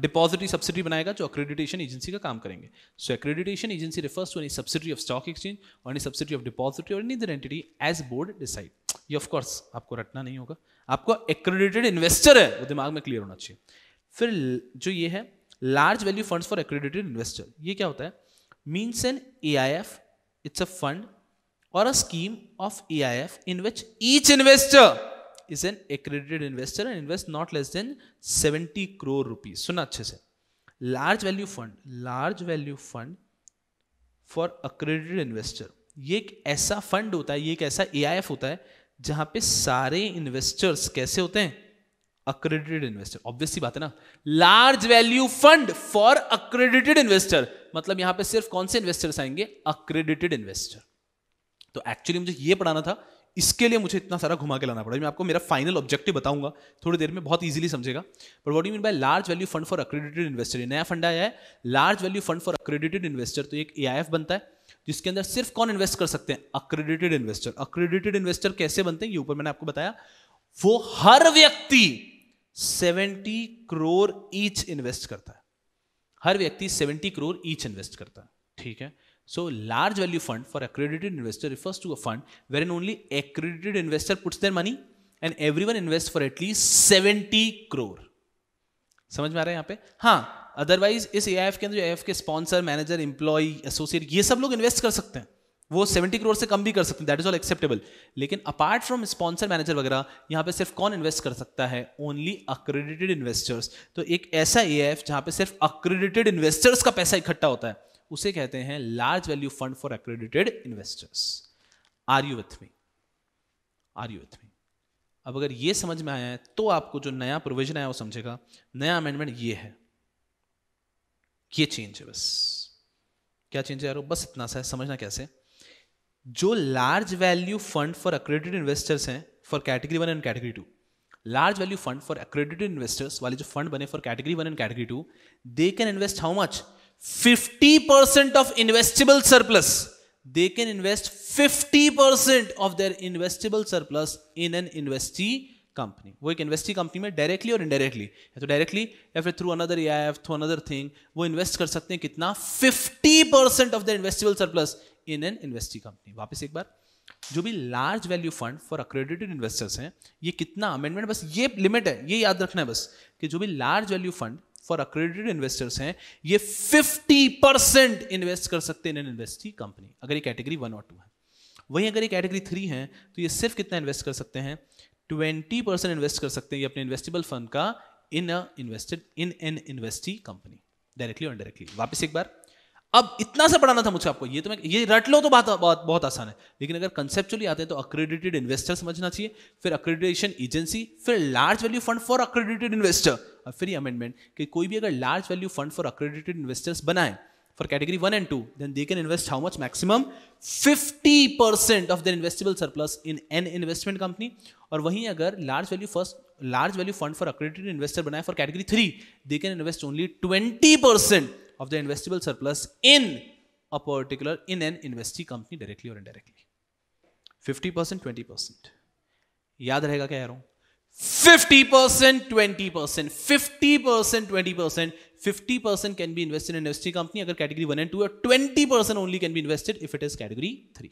डिपॉजिटरी सब्सिडरी बनाएगा जो एक्रेडिटेशन एजेंसी का काम करेंगे। So accreditation agency refers to any subsidiary of stock exchange और एनी सब्सिडरी ऑफ डिपॉजिटरी और any other entity as board decide. ये ऑफ कोर्स आपको रटना नहीं होगा, आपको एक्रेडिटेड इन्वेस्टर है वो दिमाग में क्लियर होना चाहिए। फिर जो ये है large value funds for accredited investor, ये क्या होता है? Means an AIF, it's a fund or a scheme of AIF in which each investor is an accredited investor and invests not less than 70 crore rupees. सुना अच्छे से, large value fund for accredited investor, ये एक ऐसा fund होता है, ये एक ऐसा AIF होता है जहां पे सारे इन्वेस्टर्स कैसे होते हैं? Accredited investor. ऑब्वियसली बात है ना, large value fund for accredited investor, मतलब यहां पे सिर्फ कौन से इन्वेस्टर्स आएंगे? Accredited investor. तो एक्चुअली मुझे ये पढ़ाना था, इसके लिए मुझे इतना सारा घुमा के लाना पड़ा। मैं आपको मेरा फाइनल ऑब्जेक्टिव बताऊंगा थोड़ी देर में, बहुत इजीली समझेगा। But what do you mean by large value fund for accredited investor? नया फंड आया है large value fund for accredited investor. तो एक AIF बनता है जिसके अंदर सिर्फ कौन इन्वेस्ट कर सकते हैं? Accredited investor. अक्रेडिटेड इन्वेस्टर कैसे बनते हैं ये ऊपर मैंने आपको बताया। वो हर व्यक्ति 70 करोड़ ईच इन्वेस्ट करता है, हर व्यक्ति 70 करोड़ ईच इन्वेस्ट करता है, ठीक है। So large value fund for accredited investor refers to a fund wherein only accredited investor puts their money and everyone invests for at least 70 crore। समझ में आ रहा है यहाँ पे? हाँ, अदरवाइज इस AIF के अंदर जो AIF के स्पॉन्सर, मैनेजर, एम्प्लॉय, एसोसिएट, ये सब लोग इन्वेस्ट कर सकते हैं, वो 70 करोड़ से कम भी कर सकते हैं, दैट इज ऑल एक्सेप्टेबल। लेकिन अपार्ट फ्रॉम स्पॉन्सर, मैनेजर वगैरह, यहाँ पे सिर्फ कौन इन्वेस्ट कर सकता है? Only accredited investors. तो एक ऐसा AIF जहाँ पे सिर्फ अक्रेडिटेड इन्वेस्टर्स का पैसा इकट्ठा होता है उसे कहते हैं large value fund for accredited investors. Are you with me? Are you with me? अब अगर ये समझ में आया है तो आपको जो नया प्रोविजन आया वो समझेगा। नया अमेंडमेंट ये है, ये चेंज है, बस क्या चेंज है यार? बस इतना सा है, समझना कैसे। जो large value fund for accredited investors हैं for category 1 and category 2, large value fund for accredited investors वाले जो फंड बने for category 1 and category 2, they can invest how much? 50% of investable surplus. They can invest 50% of their investable surplus in an investee company. वो एक investee company में directly और indirectly, या तो directly या फिर through another AIF, through another thing, वो invest कर सकते हैं कितना? 50% of their investable surplus in an investee company। वापस एक बार, जो भी large value fund for accredited investors हैं, ये कितना अमेंडमेंट, बस ये लिमिट है, ये याद रखना है बस, कि जो भी large value fund for accredited investors हैं ये 50% इन्वेस्ट कर सकते हैं इन इन्वेस्टी कंपनी, अगर ये कैटेगरी 1 और 2 है। वहीं अगर ये कैटेगरी 3 है तो ये सिर्फ कितना इन्वेस्ट कर सकते हैं? 20% इन्वेस्ट कर सकते हैं ये अपने इन्वेस्टेबल फंड का इन एन इन्वेस्टी कंपनी, डायरेक्टली और इनडायरेक्टली। वापस एक बार, अब इतना सा पढ़ाना था मुझे आपको, ये तो मैं ये रट लो तो बात बहुत आसान है, लेकिन अगर कंसेप्चुअली आते हैं तो अक्रेडिटेड इन्वेस्टर समझना चाहिए, फिर अक्रेडिटेशन एजेंसी, फिर large value fund for accredited investor, और फिर ये अमेंडमेंट कि कोई भी अगर large value fund for accredited investors बनाए for category 1 and 2, then they can invest how much? Maximum 50% of their investable surplus in an investment company। और वहीं अगर large value fund for accredited investor बनाए for category 3, they can invest only 20% of the investable surplus in a particular in an investee company directly or indirectly। 50%, 20%, याद रहेगा क्या यार? 50%, 20%, 50%, 20%, 50% can be invested in investee company अगर category 1 and 2 है, 20% only can be invested if it is category 3।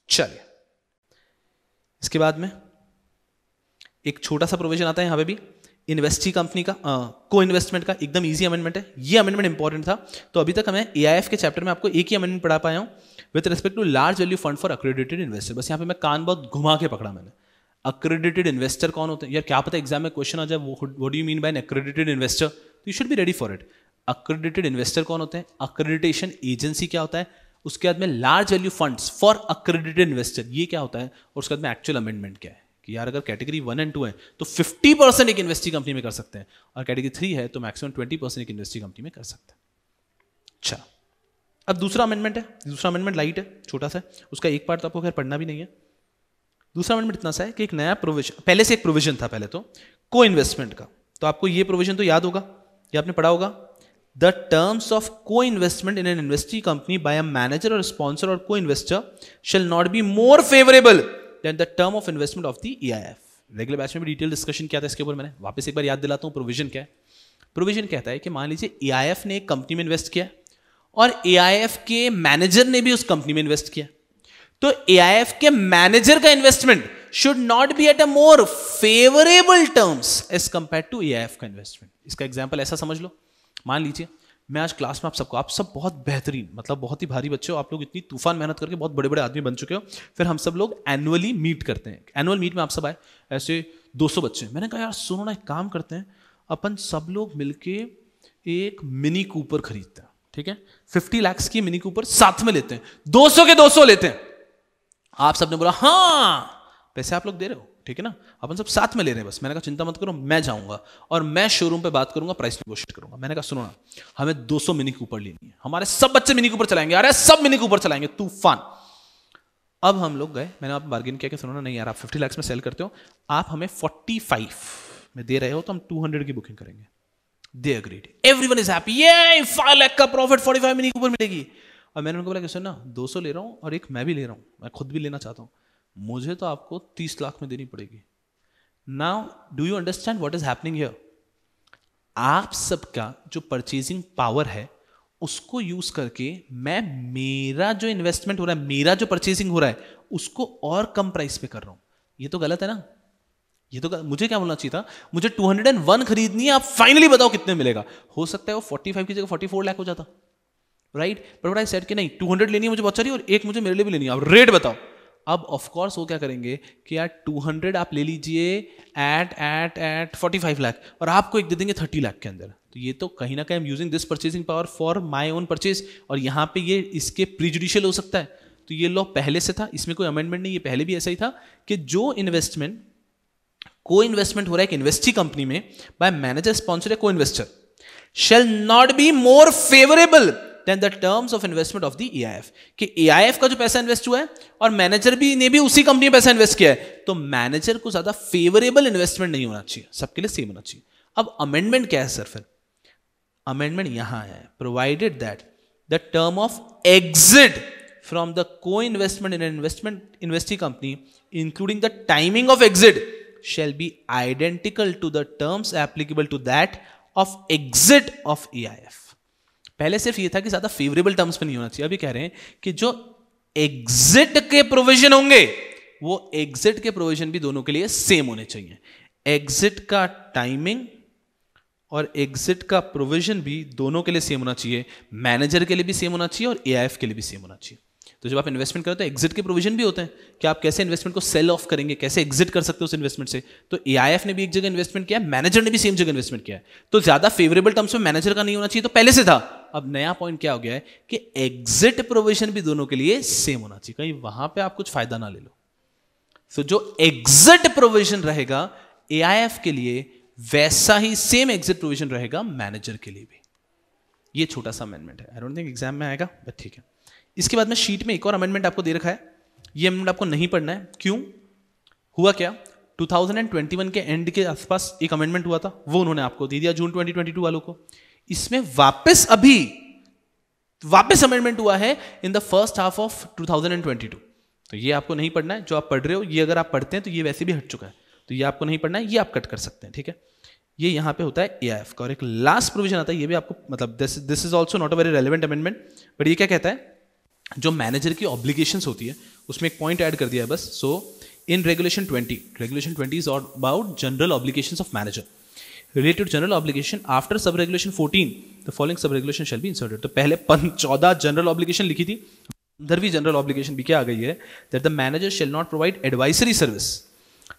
चलिए, इसके बाद में एक छोटा सा प्रोविजन आता है यहां पे भी, इन्वेस्टी कंपनी का को इन्वेस्टमेंट का, एकदम इजी अमेंडमेंट है। ये अमेंडमेंट इंपॉर्टेंट था, तो अभी तक हमें AIF के चैप्टर में आपको एक ही अमेंडमेंट पढ़ा पाया हूं with respect to large value fund for accredited investor. बस यहाँ पे मैं कान बहुत घुमा के पकड़ा मैंने। अक्रेडिटेड इन्वेस्टर कौन होते हैं यार? क्या पता एग्जाम में क्वेश्चन आ जाए, what do you mean by an accredited investor, तो you should be ready for it. Accredited investor कौन होते हैं? अक्रेडिटेशन एजेंसी क्या होता है? उसके बाद में large value funds for accredited investor, ये क्या होता है? और उसके बाद में एक्चुअल अमेंडमेंट क्या है कि यार अगर कैटेगरी 1 and 2 है तो 50% एक इन्वेस्टी कंपनी में कर सकते हैं, और कैटेगरी 3 है तो मैक्सिमम 20% एक इन्वेस्टी कंपनी में कर सकते हैं। अच्छा, अब दूसरा अमेंडमेंट है, दूसरा अमेंडमेंट लाइट है, छोटा सा है, उसका एक पार्ट तो आपको खैर पढ़ना भी नहीं है। दूसरा अमेंडमेंट इतना सा है कि एक नया प्रोविजन, पहले से एक प्रोविजन था पहले तो को इन्वेस्टमेंट का, तो आपको ये प्रोविजन तो याद होगा, ये आपने पढ़ा होगा। The terms of co investment in an investee company by a manager और स्पॉन्सर और co investor shall not be more favourable than the term of investment of the EIF। Regular batch में भी डिटेल डिस्कशन किया था इसके ऊपर, मैंने वापस एक बार याद दिलाता हूं प्रोविजन क्या है। प्रोविजन कहता है कि मान लीजिए EIF ने एक कंपनी में इन्वेस्ट किया और EIF के मैनेजर ने भी उस कंपनी में इन्वेस्ट किया, तो EIF के मैनेजर का investment should not be at a more favourable terms as compare to EIF का इन्वेस्टमेंट। इसका एग्जांपल ऐसा समझ लो, मान लीजिए मैं आज क्लास में आप सब बहुत बेहतरीन, मतलब बहुत ही भारी बच्चे हो, आप लोग इतनी तूफान मेहनत करके बहुत बड़े बड़े आदमी बन चुके हो, फिर हम सब लोग एनुअली मीट करते हैं, एनुअल मीट में आप सब आए, ऐसे 200 बच्चे, मैंने कहा यार सुनो ना, एक काम करते हैं अपन सब लोग मिलके एक मिनी कूपर खरीदते हैं, ठीक है, 50 लाख की मिनी कूपर साथ में लेते हैं, 200 के 200 लेते हैं। आप सबने बोला हाँ, पैसे आप लोग दे रहे हो, ठीक है ना, अपन सब साथ में ले रहे हैं बस। मैंने कहा चिंता मत करो, मैं जाऊंगा और मैं शोरूम पे बात करूंगा, प्राइस नेगोशिएट करूंगा। मैंने कहा सुनो ना, हमें 200 मिनी कूपर लेनी है, हमारे सब बच्चे मिनी कूपर चलाएंगे, अरे सब मिनी कूपर चलाएंगे, तूफान। अब हम लोग गए, मैंने आप बार्गेन किया कि सुनो ना, नहीं यार आप 50 लाख में सेल करते हो, आप हमें 45 में दे रहे हो, तो हम 200 की बुकिंग करेंगे। They agreed, everyone is happy, ये 5 लाख का प्रॉफिट, 45 मिनी कूपर मिलेगी। और मैंने उनको बोला कि सुनो ना, 200 ले रहा हूं और एक मैं भी ले रहा हूं, मैं खुद भी लेना चाहता हूं, मुझे तो आपको 30 लाख में देनी पड़ेगी। Now do you understand what is happening here? आप सबका जो परचेजिंग पावर है उसको यूज करके मैं मेरा जो इन्वेस्टमेंट हो रहा है, मेरा जो परचेजिंग हो रहा है, उसको और कम प्राइस पे कर रहा हूं। ये तो गलत है ना, ये तो मुझे क्या बोलना चाहिए था, मुझे 201 खरीदनी है, आप फाइनली बताओ कितने मिलेगा। हो सकता है वो 45 की जगह 44 लाख हो जाता, right? But what I said कि नहीं, 200 लेनी है मुझे बहुत सारी और एक मुझे मेरे लिए भी लेनी है, आप रेट बताओ। अब ऑफ कोर्स वो क्या करेंगे कि यार 200 आप ले लीजिए एट 45 लाख और आपको एक दे देंगे 30 लाख के अंदर। तो ये तो कहीं ना कहीं using this purchasing power for my own purchase, और यहाँ पे ये इसके प्रीजुडिशियल हो सकता है। तो ये लॉ पहले से था, इसमें कोई अमेंडमेंट नहीं, ये पहले भी ऐसा ही था कि जो इन्वेस्टमेंट को इन्वेस्टमेंट हो रहा है एक इन्वेस्टी कंपनी में बाय मैनेजर, स्पॉन्सर या co investor shall not be more favourable than the terms of investment of the EIF। कि EIF का जो पैसा इन्वेस्ट हुआ है और मैनेजर भी ने भी उसी कंपनी में पैसा इन्वेस्ट किया है, तो मैनेजर को ज्यादा फेवरेबल इन्वेस्टमेंट नहीं होना चाहिए, सबके लिए सेम होना चाहिए। अब अमेंडमेंट क्या है सर? फिर अमेंडमेंट यहां है, provided that the term of exit from the co investment in investment investee company including the timing of exit shall be identical to the terms applicable to that of exit of EIF। पहले सिर्फ ये था कि ज्यादा favourable terms पे नहीं होना चाहिए, अभी कह रहे हैं कि जो एग्जिट के प्रोविजन होंगे वो एग्जिट के प्रोविजन भी दोनों के लिए सेम होने चाहिए। एग्जिट का टाइमिंग और एग्जिट का प्रोविजन भी दोनों के लिए सेम होना चाहिए, मैनेजर के लिए भी सेम होना चाहिए और EIF के लिए भी सेम होना चाहिए। तो जब आप इन्वेस्टमेंट करते हो एग्जिट के प्रोविजन भी होते हैं कि आप कैसे इन्वेस्टमेंट को सेल ऑफ करेंगे, कैसे एग्जिट कर सकते हो उस इन्वेस्टमेंट से। तो EIF ने भी एक जगह इन्वेस्टमेंट किया, मैनेजर ने भी सेम जगह इन्वेस्टमेंट किया है, तो ज्यादा फेवरेबल टर्म्स में मैनेजर का नहीं होना चाहिए, तो पहले से था। अब नया पॉइंट क्या हो गया है कि एग्जिट प्रोविजन भी दोनों के लिए सेम होना चाहिए, कहीं वहां पे आप कुछ फायदा ना ले लो। तो जो एग्जिट प्रोविजन रहेगा EIF के लिए, वैसा ही सेम एग्जिट प्रोविजन रहेगा मैनेजर के लिए भी। ये छोटा सा अमेंडमेंट है, आई डोंट थिंक एग्जाम में आएगा, बट ठीक है। इसके बाद में शीट में एक और अमेंडमेंट आपको दे रखा है, ये अमेंडमेंट आपको नहीं पढ़ना है। क्यों? हुआ क्या, 2021 के एंड के आसपास एक अमेंडमेंट हुआ था, वो उन्होंने आपको दे दिया जून 2022 वालों को। इसमें वापस अमेंडमेंट हुआ है in the first half of 2022। तो ये आपको नहीं पढ़ना है, जो आप पढ़ रहे हो ये अगर आप पढ़ते हैं तो ये वैसे भी हट चुका है, तो ये आपको नहीं पढ़ना है, ये आप कट कर सकते हैं, ठीक है। ये यहां पे होता है EIF का, और एक लास्ट प्रोविजन आता है, ये भी आपको मतलब this is also not a very relevant amendment, but ये क्या कहता है, जो मैनेजर की ऑब्लिगेशंस होती है उसमें एक पॉइंट ऐड कर दिया है बस। So in regulation 20 is about general obligations of manager related to general obligation after sub regulation 14 the following sub regulation shall be inserted। तो पहले 14 जनरल ऑब्लिगेशन लिखी थी, 15वीं जनरल ऑब्लिगेशन भी क्या आ गई है, that the manager shall not provide advisory service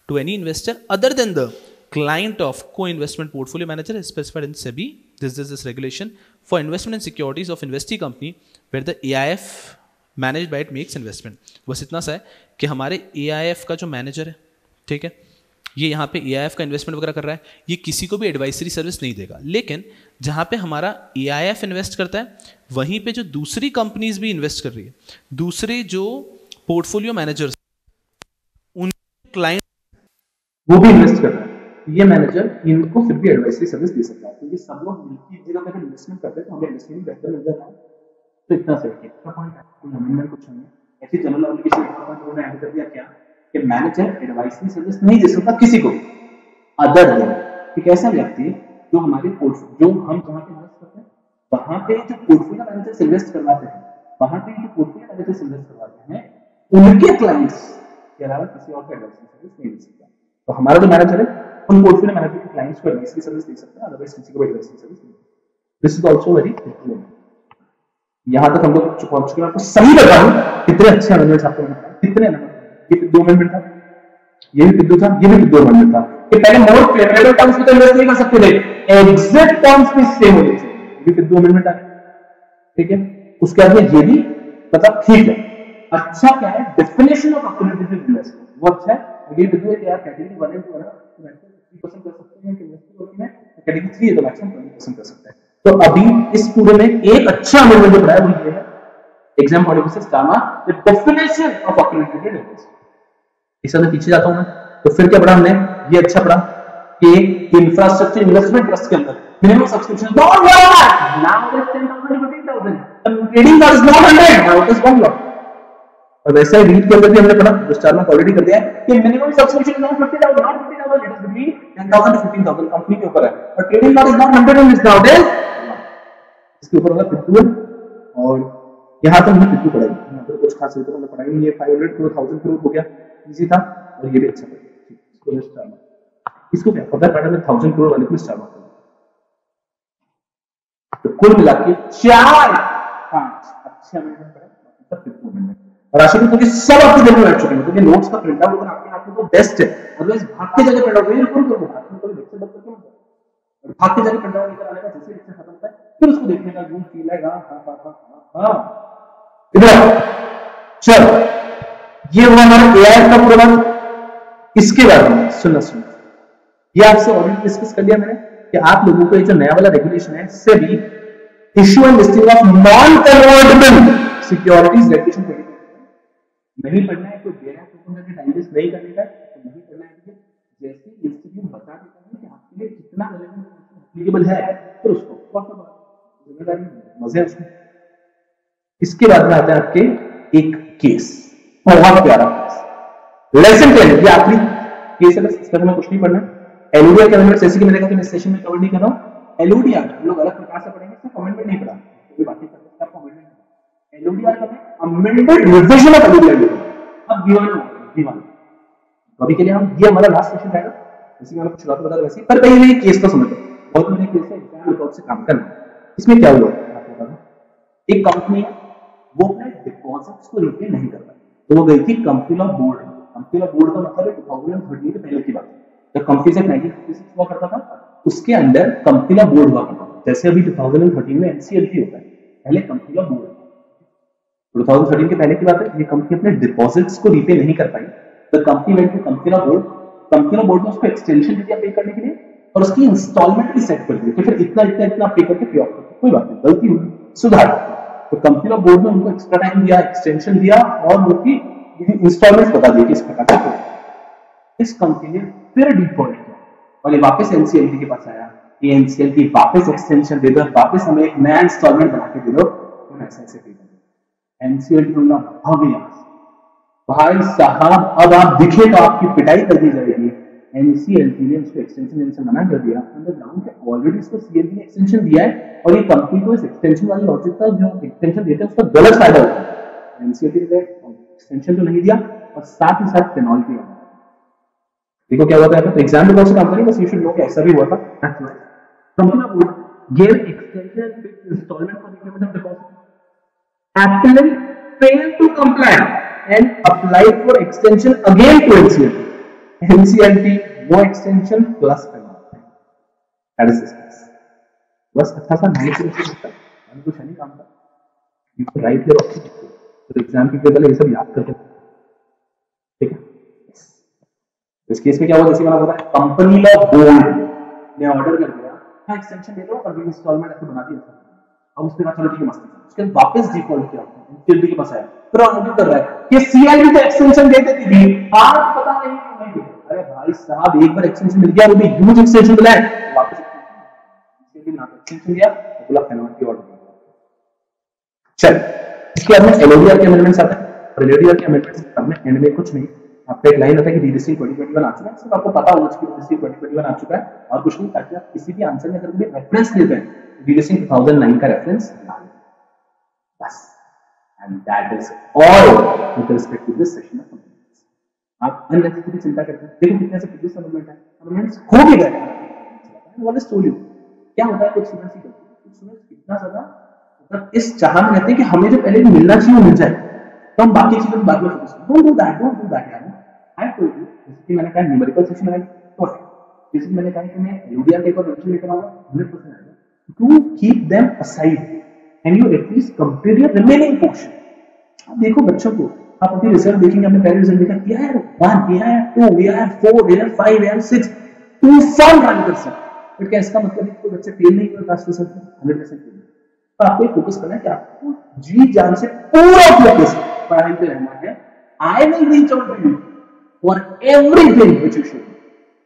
to any investor other than the client of co-investment portfolio manager as specified in SEBI this regulation for investment in securities of investee company where the EIF managed by it makes investment। बस इतना सा है कि हमारे EIF का जो manager है, ठीक है, ये यहाँ पे AIF का इन्वेस्टमेंट वगैरह कर रहा है, ये किसी को भी एडवाइजरी सर्विस नहीं देगा। लेकिन जहाँ पे हमारा AIF इन्वेस्ट करता है, वहीं पे जो दूसरी कंपनीज भी इन्वेस्ट कर रही है, दूसरे जो पोर्टफोलियो मैनेजर्स, उन क्लाइंट वो भी इन्वेस्ट कर रहा है। ये मैनेजर इनको फिर भी एडवाइजरी सर्विस दे सकता है, क्योंकि सब लोग मिलकर एक जगह पर इन्वेस्टमेंट करते हैं तो हमें इन्वेस्टमेंट बेहतर मिल जाता है। तो इतना सही एक्स्ट्रा पॉइंट है, कोई अमेंडमेंट कुछ नहीं है। ऐसी जनरल एप्लीकेशन उन्होंने ऐड कर दिया क्या कि मैनेजर एडवाइजरी सर्विस नहीं दे सकता किसी को अदर देन एक ऐसा व्यक्ति जो हमारे जो हम जहाँ पे इन्वेस्ट करते हैं वहाँ पे जो पोर्टफोलियो मैनेजर इन्वेस्ट करवाते हैं, वहाँ पे जो पोर्टफोलियो मैनेजर इन्वेस्ट करवाते हैं, उनके क्लाइंट्स के अलावा किसी और को एडवाइजरी सर्विस नहीं दे सकता। तो हमारा जो मैनेजर है उन पोर्टफोलियो मैनेजर के क्लाइंट्स को एडवाइजरी सर्विस दे सकता है, अदरवाइज किसी को एडवाइजरी सर्विस नहीं। This is also very important. यहां तक हम लोग पहुंच चुके हैं। आपको सही बताऊं कितने अच्छे अमेंडमेंट्स आपको मैंने बताया, कितने अमेंडमेंट। ये 2 अमेंडमेंट था, ये भी 2 था, ये भी 2 अमेंडमेंट था कि पहले मोर फेवरेबल टर्म्स में तो इन्वेस्ट नहीं कर सकते थे, एग्जैक्ट टर्म्स भी सेम होने चाहिए। ये भी 2 अमेंडमेंट आ गए, ठीक है। उसके बाद ये भी मतलब ठीक है, अच्छा क्या है डेफिनेशन ऑफ अक्यूमुलेटिव इन्वेस्टमेंट वो अच्छा है। ये बिंदु है कि यार कैटेगरी 1 एंड 2 है ना, तो मैक्सिमम 50% कर सकते हैं कि इन्वेस्टमेंट होती है, कैटेगरी 3 है तो मैक्सिमम 20% कर सकते हैं। तो अभी इस पूरे में एक अच्छा अमेंडमेंट जो पड़ा है वो ये है, एग्जाम पॉइंट ऑफ व्यू से स्टामा the definition of accumulative investment. इस तरह पीछे जाता हूं मैं, तो फिर क्या पढ़ा हमने, ये अच्छा पढ़ा कि इंफ्रास्ट्रक्चर इन्वेस्टमेंट ट्रस्ट के अंदर minimum subscription not 1 lakh, now it is 10,000 to 15,000, trading card is not 100, now it is 1 lakh. और वैसे ही रीड के अंदर भी हमने पढ़ा, जो स्टार में ऑलरेडी कर दिया है कि minimum subscription is not 50,000, not 50,000, it is between 10,000 to 15,000, company के ऊपर है। और trading card is not 100 rupees nowadays, इसके ऊपर होगा 50। और यहां तक हमने 50 पढ़ाई, यहां पर कुछ खास तो हमने पढ़ाई नहीं है। 500 crore 1000 crore हो गया, इजी था। और ये भी अच्छा पढ़ा, इसको स्टार में, इसको क्या पता पैटर्न में 1000 crore वाले को स्टार में। तो कुल मिला के 4-5 अच्छे अमेंडमेंट पढ़े, मतलब 50 अमेंडमेंट। और आशा करता हूं कि सब आपके दिल में बैठ चुके हैं, क्योंकि नोट्स का प्रिंट आउट अगर आपके हाथ में तो बेस्ट है, अदरवाइज भाग के जाके प्रिंट आउट बिल्कुल करो, हाथ में कोई लेक्चर बंद करके मत और भाग के जाके प्रिंट आउट लेकर आने का, जैसे लेक्चर खत्म होता है फिर उसको देखने का गुड फील आएगा। हां इधर चलो, ये हुआ हमारा एआईएफ का पूरा बात। इसके बाद में सुनना, ये आपसे ऑलरेडी डिस्कस कर लिया मैंने कि आप लोगों को ये जो नया वाला रेगुलेशन है, SEBI issue and listing of non convertible securities regulation नहीं पढ़ना है, कोई दे रहा है तो टाइम वेस्ट नहीं करने का, तो नहीं करना है। जैसे इंस्टीट्यूट बता देता है कि आपके लिए कितना एप्लीकेबल है, फिर उसको जिम्मेदारी मजे उसमें। इसके बाद में आता है आपके एक केस, बहुत प्यारा केस, लेसन 10। ये आखिरी केस है, इसमें हमें कुछ नहीं पढ़ना। एलओडीआर के अमेंडमेंट, जैसे कि मैंने कहा कि मैं सेशन में कवर नहीं कर रहा हूं। एलओडीआर हम लोग अलग प्रकार से पढ़ेंगे, सिर्फ अमेंडमेंट नहीं पढ़ा, कोई बात नहीं करते आपको अमेंडमेंट। एलओडीआर का अमेंडेड रिवीजन ऑफ एलओडीआर अब दीवान अभी के लिए हम, ये हमारा लास्ट सेशन रहेगा, जैसे कि मैंने कुछ बात बता रहा वैसे। पर पहले ये केस को समझो, बहुत बड़े केस है, एग्जाम रिकॉर्ड से काम करना। इसमें क्या हुआ आपको बता दूं, एक कंपनी है वो अपने डिपॉजिट्स को रिपे नहीं कर पाई, तो वो गई थी company law board. Company law board का मतलब है 2013 के पहले की बात, जब कंपनी से 1956 हुआ करता था, उसके अंदर कंपनी लॉ बोर्ड हुआ करता था। जैसे अभी 2013 में एनसीएलटी होता है, पहले कंपनी लॉ बोर्ड। 2013 के पहले की बात है, ये कंपनी अपने डिपॉजिट्स को रीपे नहीं कर पाई, तो company went to company law board. Company law board ने उसको एक्सटेंशन दे दिया पे करने के लिए, और उसकी इंस्टॉलमेंट भी सेट कर दी कि फिर इतना इतना इतना पे करके पे ऑफ करते। कोई बात नहीं, गलती हुई, सुधार। तो कंपनी लॉ बोर्ड ने उनको एक्स्ट्रा टाइम दिया, एक्सटेंशन दिया, और उनकी इंस्टॉलमेंट बता दी कि इस प्रकार से। इस कंपनी ने फिर डिफॉल्ट किया और ये वापस एनसीएलटी के पास आया, ये एनसीएलटी वापस एक्सटेंशन दे दो, वापस हमें एक नया इंस्टॉलमेंट बना के दे दो, हम ऐसे ऐसे पे करेंगे। एनसीएलटी उनका भाग गया, भाई साहब अब आप दिखे तो आपकी पिटाई कर दी जाएगी। एनसीएलटी ने उसको एक्सटेंशन देने से मना कर दिया, अंडरग्राउंड के ऑलरेडी इसको सीएलटी ने एक्सटेंशन दिया है, और ये कंपनी को इस एक्सटेंशन वाली लॉजिक का जो एक्सटेंशन देते हैं उसका गलत फायदा होता है। एनसीएलटी ने एक्सटेंशन तो नहीं दिया, और साथ ही साथ पेनल्टी है। देखो क्या हुआ था, तो एग्जाम में कौन सा काम करें, बस यू शुड नो कि ऐसा भी हुआ था। Company board give extension with instalment for repayment of deposit, Appelant failed to comply and applied for extension again to NCLT. NCLT no extension plus penalty. That is this case. बस अच्छा सा manipulation होता है, हम कुछ नहीं काम का। You can write your objective. तो एग्जाम की पहले ये सब याद करके, ठीक है? इस केस में क्या हुआ, जैसे मैंने बोला कंपनी लॉ बोर्ड ने ऑर्डर कर दिया, हाँ एक्सटेंशन दे दो और अगली इंस्टॉलमेंट ऐसे बना दिया, अब उसके बाद चलो ठीक है मस्ती, उसके बाद वापस डिफॉल्ट किया, एनसीएलटी के पास आया, फिर ऑर्डर कर रहा है कि सीएलबी तो एक्सटेंशन दे देती थी, आज पता नहीं क्यों नहीं दे। अरे भाई साहब एक बार एक्सटेंशन मिल गया, वो भी ह्यूज एक्सटेंशन मिला है, वापस सीएलबी ना एक्सटेंशन दिया, बोला पेनल्टी ऑर्डर। चल इसके बाद में एलओडीआर के अमेंडमेंट्स आते हैं, और एलओडीआर के अमेंडमेंट्स में एंड में कुछ नहीं, आपका एक लाइन होता है कि रीलिस्टिंग 2021 आ चुका है, सिर्फ आपको पता होगा कि रीलिस्टिंग 2021 आ चुका है और कुछ नहीं, ताकि आप किसी भी आंसर में अगर कोई रेफरेंस लेते हैं रीलिस्टिंग 2009 का रेफरेंस बस, and that is all with respect to this session of amendments. आप अननेसेसरी चिंता करते हैं, देखो कितने से प्रीवियस अमेंडमेंट है, अमेंडमेंट्स हो भी गए, व्हाट इज टोल्ड यू, क्या होता है कुछ स्टूडेंट्स ही करते हैं, कुछ स्टूडेंट्स इतना ज्यादा मतलब इस चाह में रहते हैं कि हमें जो पहले भी मिलना चाहिए वो मिल जाए, तो हम बाकी चीजों पर बाद में फोकस करें, डोंट डू दैट यार। आई टोल्ड यू, जैसे कि मैंने कहा न्यूमेरिकल सेशन है तो है, जैसे कि मैंने कहा कि मैं एलओडीआर के ऊपर रिविजन लेकर आऊंगा 100% आएगा, to keep them aside and you at least complete your remaining portion. आप देखो बच्चों को, आप अपनी रिजल्ट देखेंगे, आपने पहले रिजल्ट देखा क्या है 1 या 2 या 4 या 5 या 6 टू फॉर्म रन कर सकते, बट क्या इसका मतलब है कि बच्चे फेल नहीं हुए क्लास रिजल्ट में, 100% फेल। तो आपको फोकस करना है कि आपको जी जान से पूरा फोकस पढ़ाई पे रहना है। I will reach out to you for everything which you should.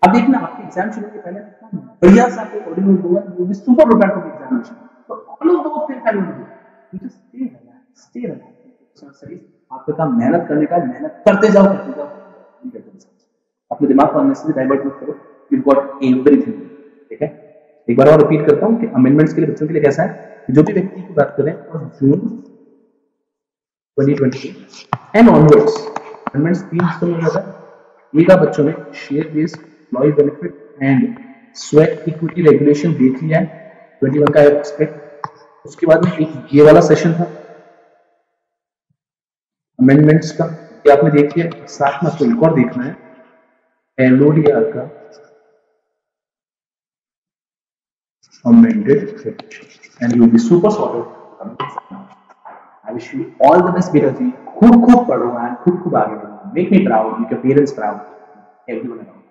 अब देखना आपके एग्जाम शुरू के पहले बढ़िया सा आपको ऑर्डिनल दोवन you be super prepared for examination, तो all of those things I will do, you just stay relax, सही आपका काम मेहनत करने का, मेहनत करते जाओ, अपने दिमाग को अननेसेसरी डाइवर्ट मत करो, यू गॉट एवरीथिंग। ठीक है, एक बार और रिपीट करता हूं कि अमेंडमेंट्स के लिए बच्चों के लिए कैसा है, जो भी व्यक्ति की बात करें और जून 2020 एंड ऑनवर्ड्स अमेंडमेंट्स 3 हिस्सों में होता है। एक बच्चों ने share based employ benefit and sweat equity regulation देख लिया है 21 का एस्पेक्ट, उसके बाद में एक ये वाला सेशन था अमेंडमेंट्स का, ये आपने देख लिया, साथ में आपको एक और देखना है एलओडीआर का amended and you will be super sorted. I wish you all the best बेटा जी, खूब खूब पढ़ो and खूब खूब आगे बढ़ो, make me proud, make your parents proud, everyone around.